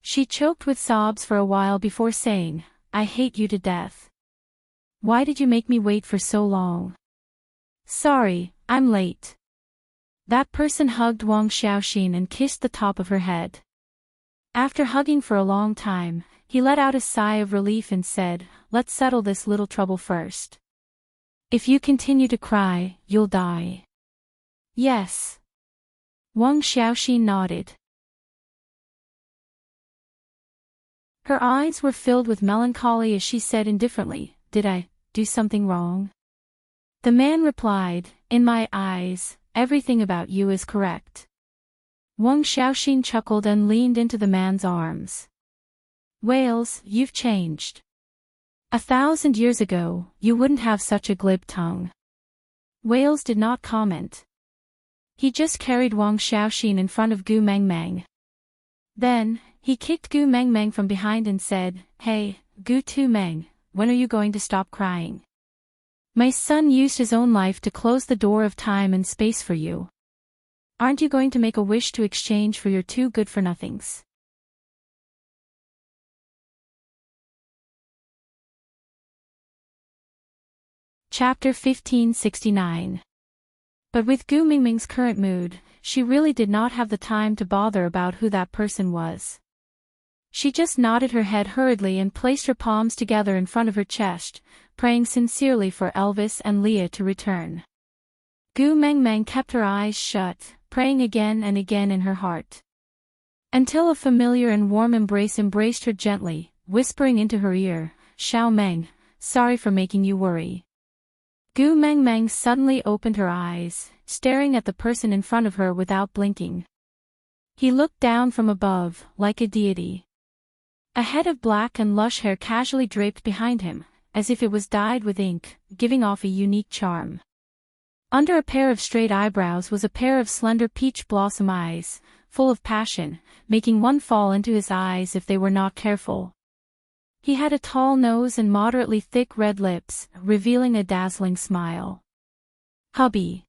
She choked with sobs for a while before saying, I hate you to death. Why did you make me wait for so long? Sorry, I'm late. That person hugged Wang Xiaoxin and kissed the top of her head. After hugging for a long time, he let out a sigh of relief and said, let's settle this little trouble first. If you continue to cry, you'll die. Yes. Wang Xiaoxin nodded. Her eyes were filled with melancholy as she said indifferently, did I do something wrong? The man replied, in my eyes, everything about you is correct. Wang Xiaoxin chuckled and leaned into the man's arms. Wales, you've changed. 1,000 years ago, you wouldn't have such a glib tongue. Wales did not comment. He just carried Wang Xiaoxin in front of Gu Mengmeng. Then, he kicked Gu Mengmeng from behind and said, Hey, Gu Tu Meng, when are you going to stop crying? My son used his own life to close the door of time and space for you. Aren't you going to make a wish to exchange for your two good-for-nothings? Chapter 1569. But with Gu Mingming's current mood, she really did not have the time to bother about who that person was. She just nodded her head hurriedly and placed her palms together in front of her chest, praying sincerely for Elvis and Leah to return. Gu Mengmeng kept her eyes shut, praying again and again in her heart. Until a familiar and warm embrace embraced her gently, whispering into her ear, Xiao Meng, sorry for making you worry. Gu Mengmeng suddenly opened her eyes, staring at the person in front of her without blinking. He looked down from above, like a deity. A head of black and lush hair casually draped behind him, as if it was dyed with ink, giving off a unique charm. Under a pair of straight eyebrows was a pair of slender peach blossom eyes, full of passion, making one fall into his eyes if they were not careful. He had a tall nose and moderately thick red lips, revealing a dazzling smile. Hubby.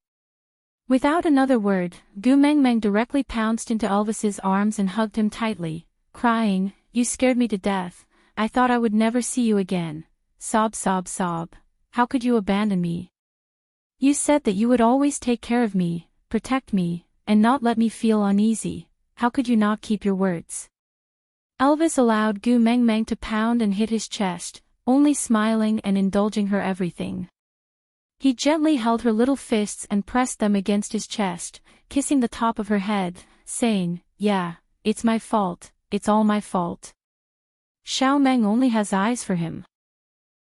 Without another word, Gu Mengmeng directly pounced into Elvis's arms and hugged him tightly, crying, You scared me to death, I thought I would never see you again. Sob sob sob. How could you abandon me? You said that you would always take care of me, protect me, and not let me feel uneasy. How could you not keep your words? Elvis allowed Gu Mengmeng to pound and hit his chest, only smiling and indulging her everything. He gently held her little fists and pressed them against his chest, kissing the top of her head, saying, Yeah, it's my fault, it's all my fault. Xiao Meng only has eyes for him.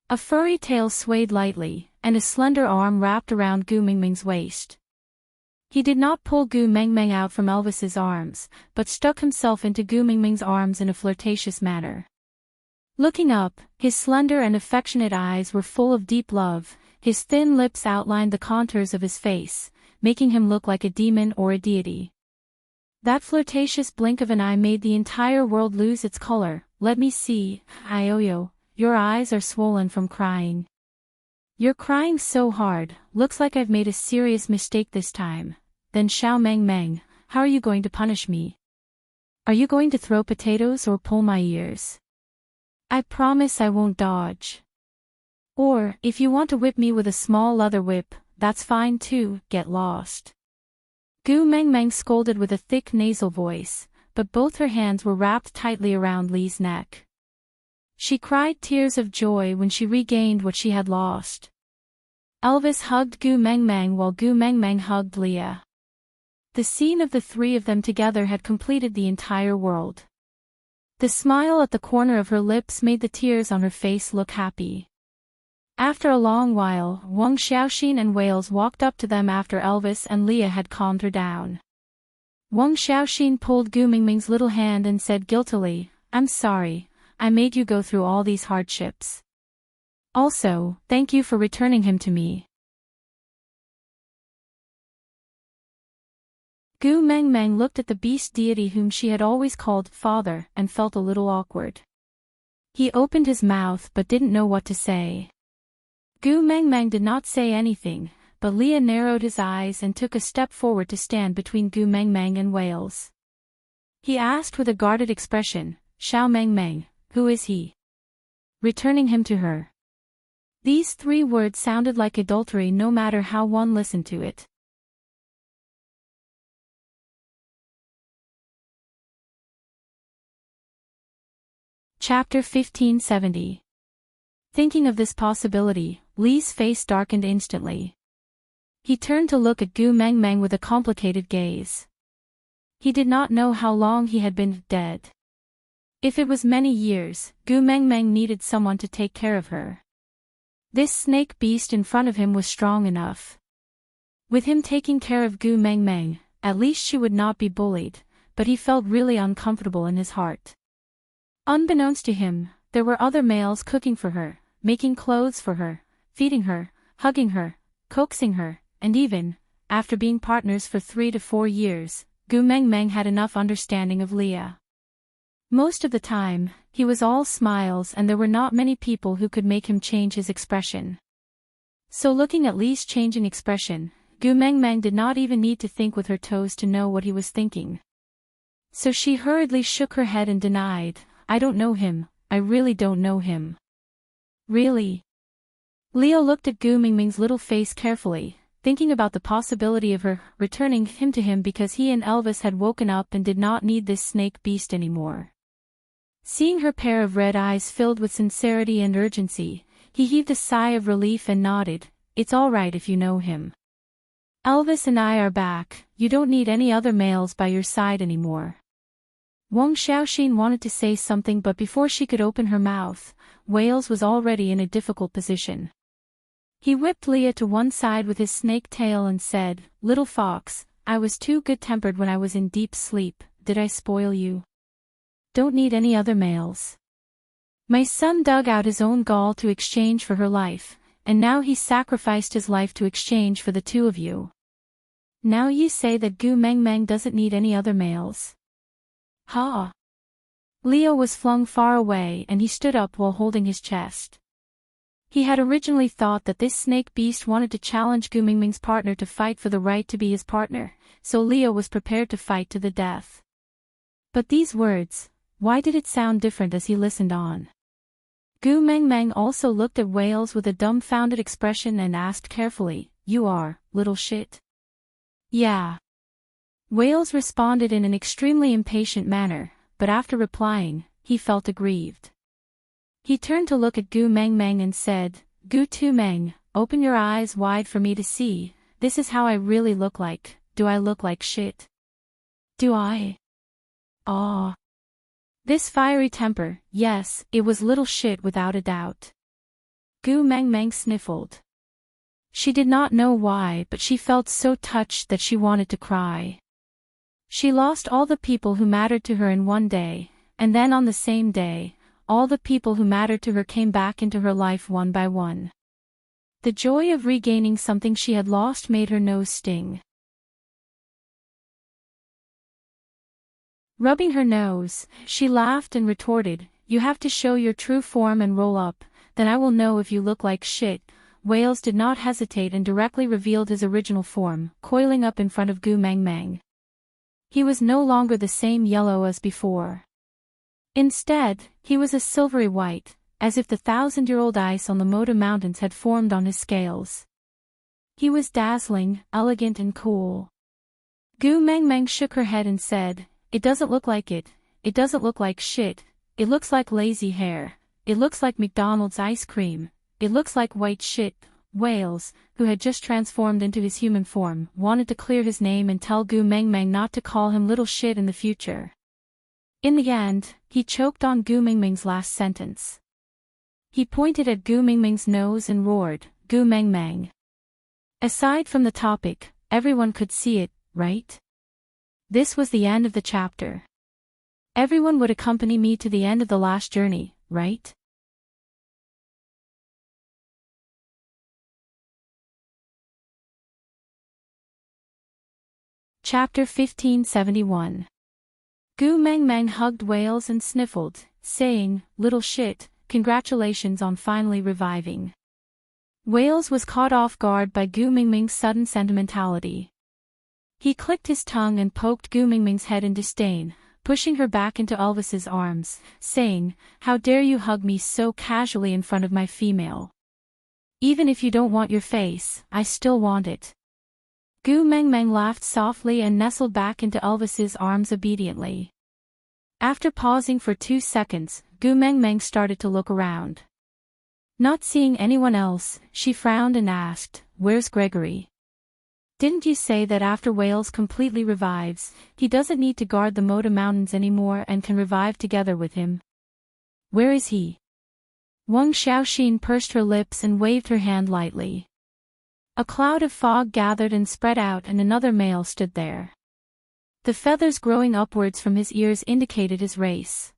A furry tail swayed lightly, and a slender arm wrapped around Gu Mengmeng's waist. He did not pull Gu Mengmeng out from Elvis's arms, but stuck himself into Gu Mengmeng's arms in a flirtatious manner. Looking up, his slender and affectionate eyes were full of deep love, his thin lips outlined the contours of his face, making him look like a demon or a deity. That flirtatious blink of an eye made the entire world lose its color. Let me see, Ioyo, your eyes are swollen from crying. You're crying so hard, looks like I've made a serious mistake this time. Then Xiao Mengmeng, how are you going to punish me? Are you going to throw potatoes or pull my ears? I promise I won't dodge. Or, if you want to whip me with a small leather whip, that's fine too, get lost. Gu Mengmeng scolded with a thick nasal voice, but both her hands were wrapped tightly around Li's neck. She cried tears of joy when she regained what she had lost. Elvis hugged Gu Mengmeng while Gu Mengmeng hugged Leah. The scene of the three of them together had completed the entire world. The smile at the corner of her lips made the tears on her face look happy. After a long while, Wang Xiaoxin and Wales walked up to them after Elvis and Leah had calmed her down. Wang Xiaoxin pulled Gu Mingming's little hand and said guiltily, I'm sorry, I made you go through all these hardships. Also, thank you for returning him to me. Gu Mengmeng looked at the beast deity whom she had always called father and felt a little awkward. He opened his mouth but didn't know what to say. Gu Mengmeng did not say anything, but Leah narrowed his eyes and took a step forward to stand between Gu Mengmeng and Wales. He asked with a guarded expression, Xiao Mengmeng, who is he? Returning him to her. These 3 words sounded like adultery no matter how one listened to it. Chapter 1570. Thinking of this possibility, Li's face darkened instantly. He turned to look at Gu Mengmeng with a complicated gaze. He did not know how long he had been dead. If it was many years, Gu Mengmeng needed someone to take care of her. This snake beast in front of him was strong enough. With him taking care of Gu Mengmeng, at least she would not be bullied, but he felt really uncomfortable in his heart. Unbeknownst to him, there were other males cooking for her, making clothes for her, feeding her, hugging her, coaxing her, and even, after being partners for 3 to 4 years, Gu Mengmeng had enough understanding of Leah. Most of the time, he was all smiles and there were not many people who could make him change his expression. So looking at Li's changing expression, Gu Mengmeng did not even need to think with her toes to know what he was thinking. So she hurriedly shook her head and denied, I don't know him, I really don't know him. Really? Leo looked at Gu Mingming's little face carefully, thinking about the possibility of her returning him to him because he and Elvis had woken up and did not need this snake beast anymore. Seeing her pair of red eyes filled with sincerity and urgency, he heaved a sigh of relief and nodded, it's all right if you know him. Elvis and I are back, you don't need any other males by your side anymore. Wang Xiaoxin wanted to say something but before she could open her mouth, Wales was already in a difficult position. He whipped Leah to one side with his snake tail and said, Little fox, I was too good-tempered when I was in deep sleep, did I spoil you? Don't need any other males. My son dug out his own gall to exchange for her life, and now he sacrificed his life to exchange for the 2 of you. Now you say that Gu Mengmeng doesn't need any other males. Ha! Leo was flung far away and he stood up while holding his chest. He had originally thought that this snake beast wanted to challenge Gu Mingming's partner to fight for the right to be his partner, so Leo was prepared to fight to the death. But these words, why did it sound different as he listened on? Gu Mengmeng also looked at Wales with a dumbfounded expression and asked carefully, You are, little shit? Yeah. Wales responded in an extremely impatient manner, but after replying, he felt aggrieved. He turned to look at Gu Mengmeng and said, Gu Tu Meng, open your eyes wide for me to see, this is how I really look like, do I look like shit? Do I? Ah. This fiery temper, yes, it was little shit without a doubt. Gu Mengmeng sniffled. She did not know why but she felt so touched that she wanted to cry. She lost all the people who mattered to her in one day, and then on the same day, all the people who mattered to her came back into her life one by one. The joy of regaining something she had lost made her nose sting. Rubbing her nose, she laughed and retorted, You have to show your true form and roll up, then I will know if you look like shit. Wales did not hesitate and directly revealed his original form, coiling up in front of Gu Mengmeng. He was no longer the same yellow as before. Instead, he was a silvery white, as if the 1,000-year-old ice on the Moda Mountains had formed on his scales. He was dazzling, elegant and cool. Gu Mengmeng shook her head and said, It doesn't look like it doesn't look like shit, it looks like lazy hair, it looks like McDonald's ice cream, it looks like white shit. Wales, who had just transformed into his human form, wanted to clear his name and tell Gu Mengmeng not to call him little shit in the future. In the end, he choked on Gu Mingming's last sentence. He pointed at Gu Mingming's nose and roared, Gu Mengmeng. Aside from the topic, everyone could see it, right? This was the end of the chapter. Everyone would accompany me to the end of the last journey, right? Chapter 1571. Gu Meng Meng hugged Wales and sniffled, saying, "Little shit, congratulations on finally reviving." Wales was caught off guard by Gu Mingming's sudden sentimentality. He clicked his tongue and poked Gu Mingming's head in disdain, pushing her back into Elvis's arms, saying, "How dare you hug me so casually in front of my female? Even if you don't want your face, I still want it." Gu Meng Meng laughed softly and nestled back into Elvis's arms obediently. After pausing for 2 seconds, Gu Meng Meng started to look around. Not seeing anyone else, she frowned and asked, "Where's Gregory? Didn't you say that after Wales completely revives, he doesn't need to guard the Moda Mountains anymore and can revive together with him? Where is he?" Wang Xiaoxin pursed her lips and waved her hand lightly. A cloud of fog gathered and spread out and another male stood there. The feathers growing upwards from his ears indicated his race.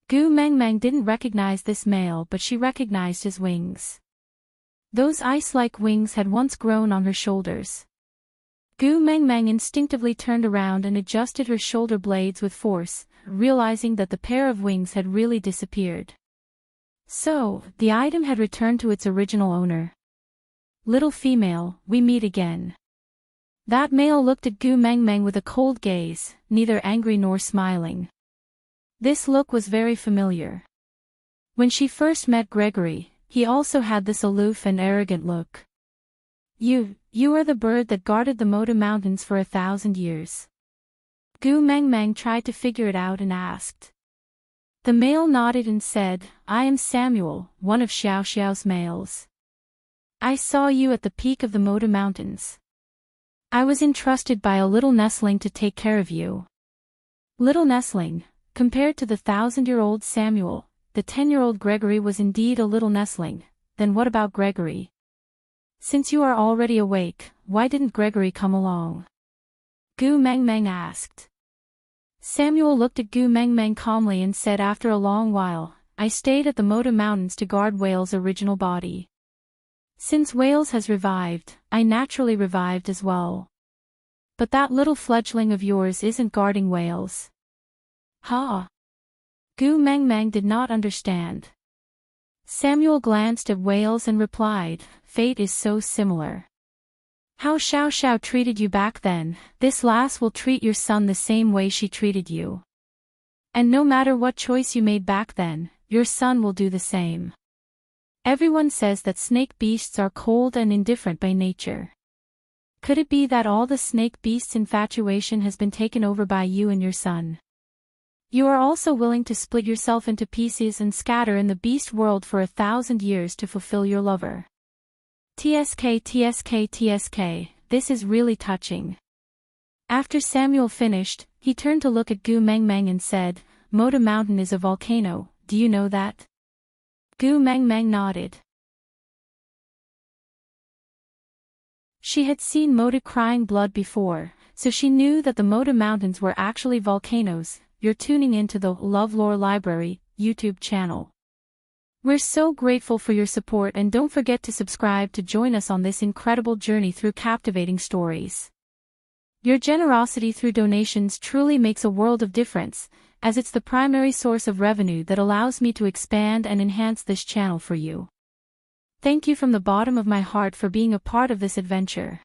Gu Meng Meng didn't recognize this male, but she recognized his wings. Those ice-like wings had once grown on her shoulders. Gu Meng Meng instinctively turned around and adjusted her shoulder blades with force, realizing that the pair of wings had really disappeared. So, the item had returned to its original owner. "Little female, we meet again." That male looked at Gu Meng Meng with a cold gaze, neither angry nor smiling. This look was very familiar. When she first met Gregory, he also had this aloof and arrogant look. You are the bird that guarded the Moda Mountains for 1,000 years." Gu Meng Meng tried to figure it out and asked. The male nodded and said, "I am Samuel, one of Xiao Xiao's males. I saw you at the peak of the Moda Mountains. I was entrusted by a little nestling to take care of you." Little nestling. Compared to the 1,000-year-old Samuel, the 10-year-old Gregory was indeed a little nestling. Then what about Gregory? "Since you are already awake, why didn't Gregory come along?" Gu Meng Meng asked. Samuel looked at Gu Meng Meng calmly and said after a long while, "I stayed at the Moda Mountains to guard Wales' original body. Since Wales has revived, I naturally revived as well. But that little fledgling of yours isn't guarding Wales." "Huh?" Gu Meng Meng did not understand. Samuel glanced at Wales and replied, "Fate is so similar. How Xiao Xiao treated you back then, this lass will treat your son the same way she treated you. And no matter what choice you made back then, your son will do the same. Everyone says that snake beasts are cold and indifferent by nature. Could it be that all the snake beasts' infatuation has been taken over by you and your son? You are also willing to split yourself into pieces and scatter in the beast world for 1,000 years to fulfill your lover. TSK TSK TSK, this is really touching." After Samuel finished, he turned to look at Gu Meng Meng and said, "Moda Mountain is a volcano, do you know that?" Gu Meng Meng nodded. She had seen Moda crying blood before, so she knew that the Moda Mountains were actually volcanoes. You're tuning into the LoveLore Library YouTube channel. We're so grateful for your support, and don't forget to subscribe to join us on this incredible journey through captivating stories. Your generosity through donations truly makes a world of difference, as it's the primary source of revenue that allows me to expand and enhance this channel for you. Thank you from the bottom of my heart for being a part of this adventure.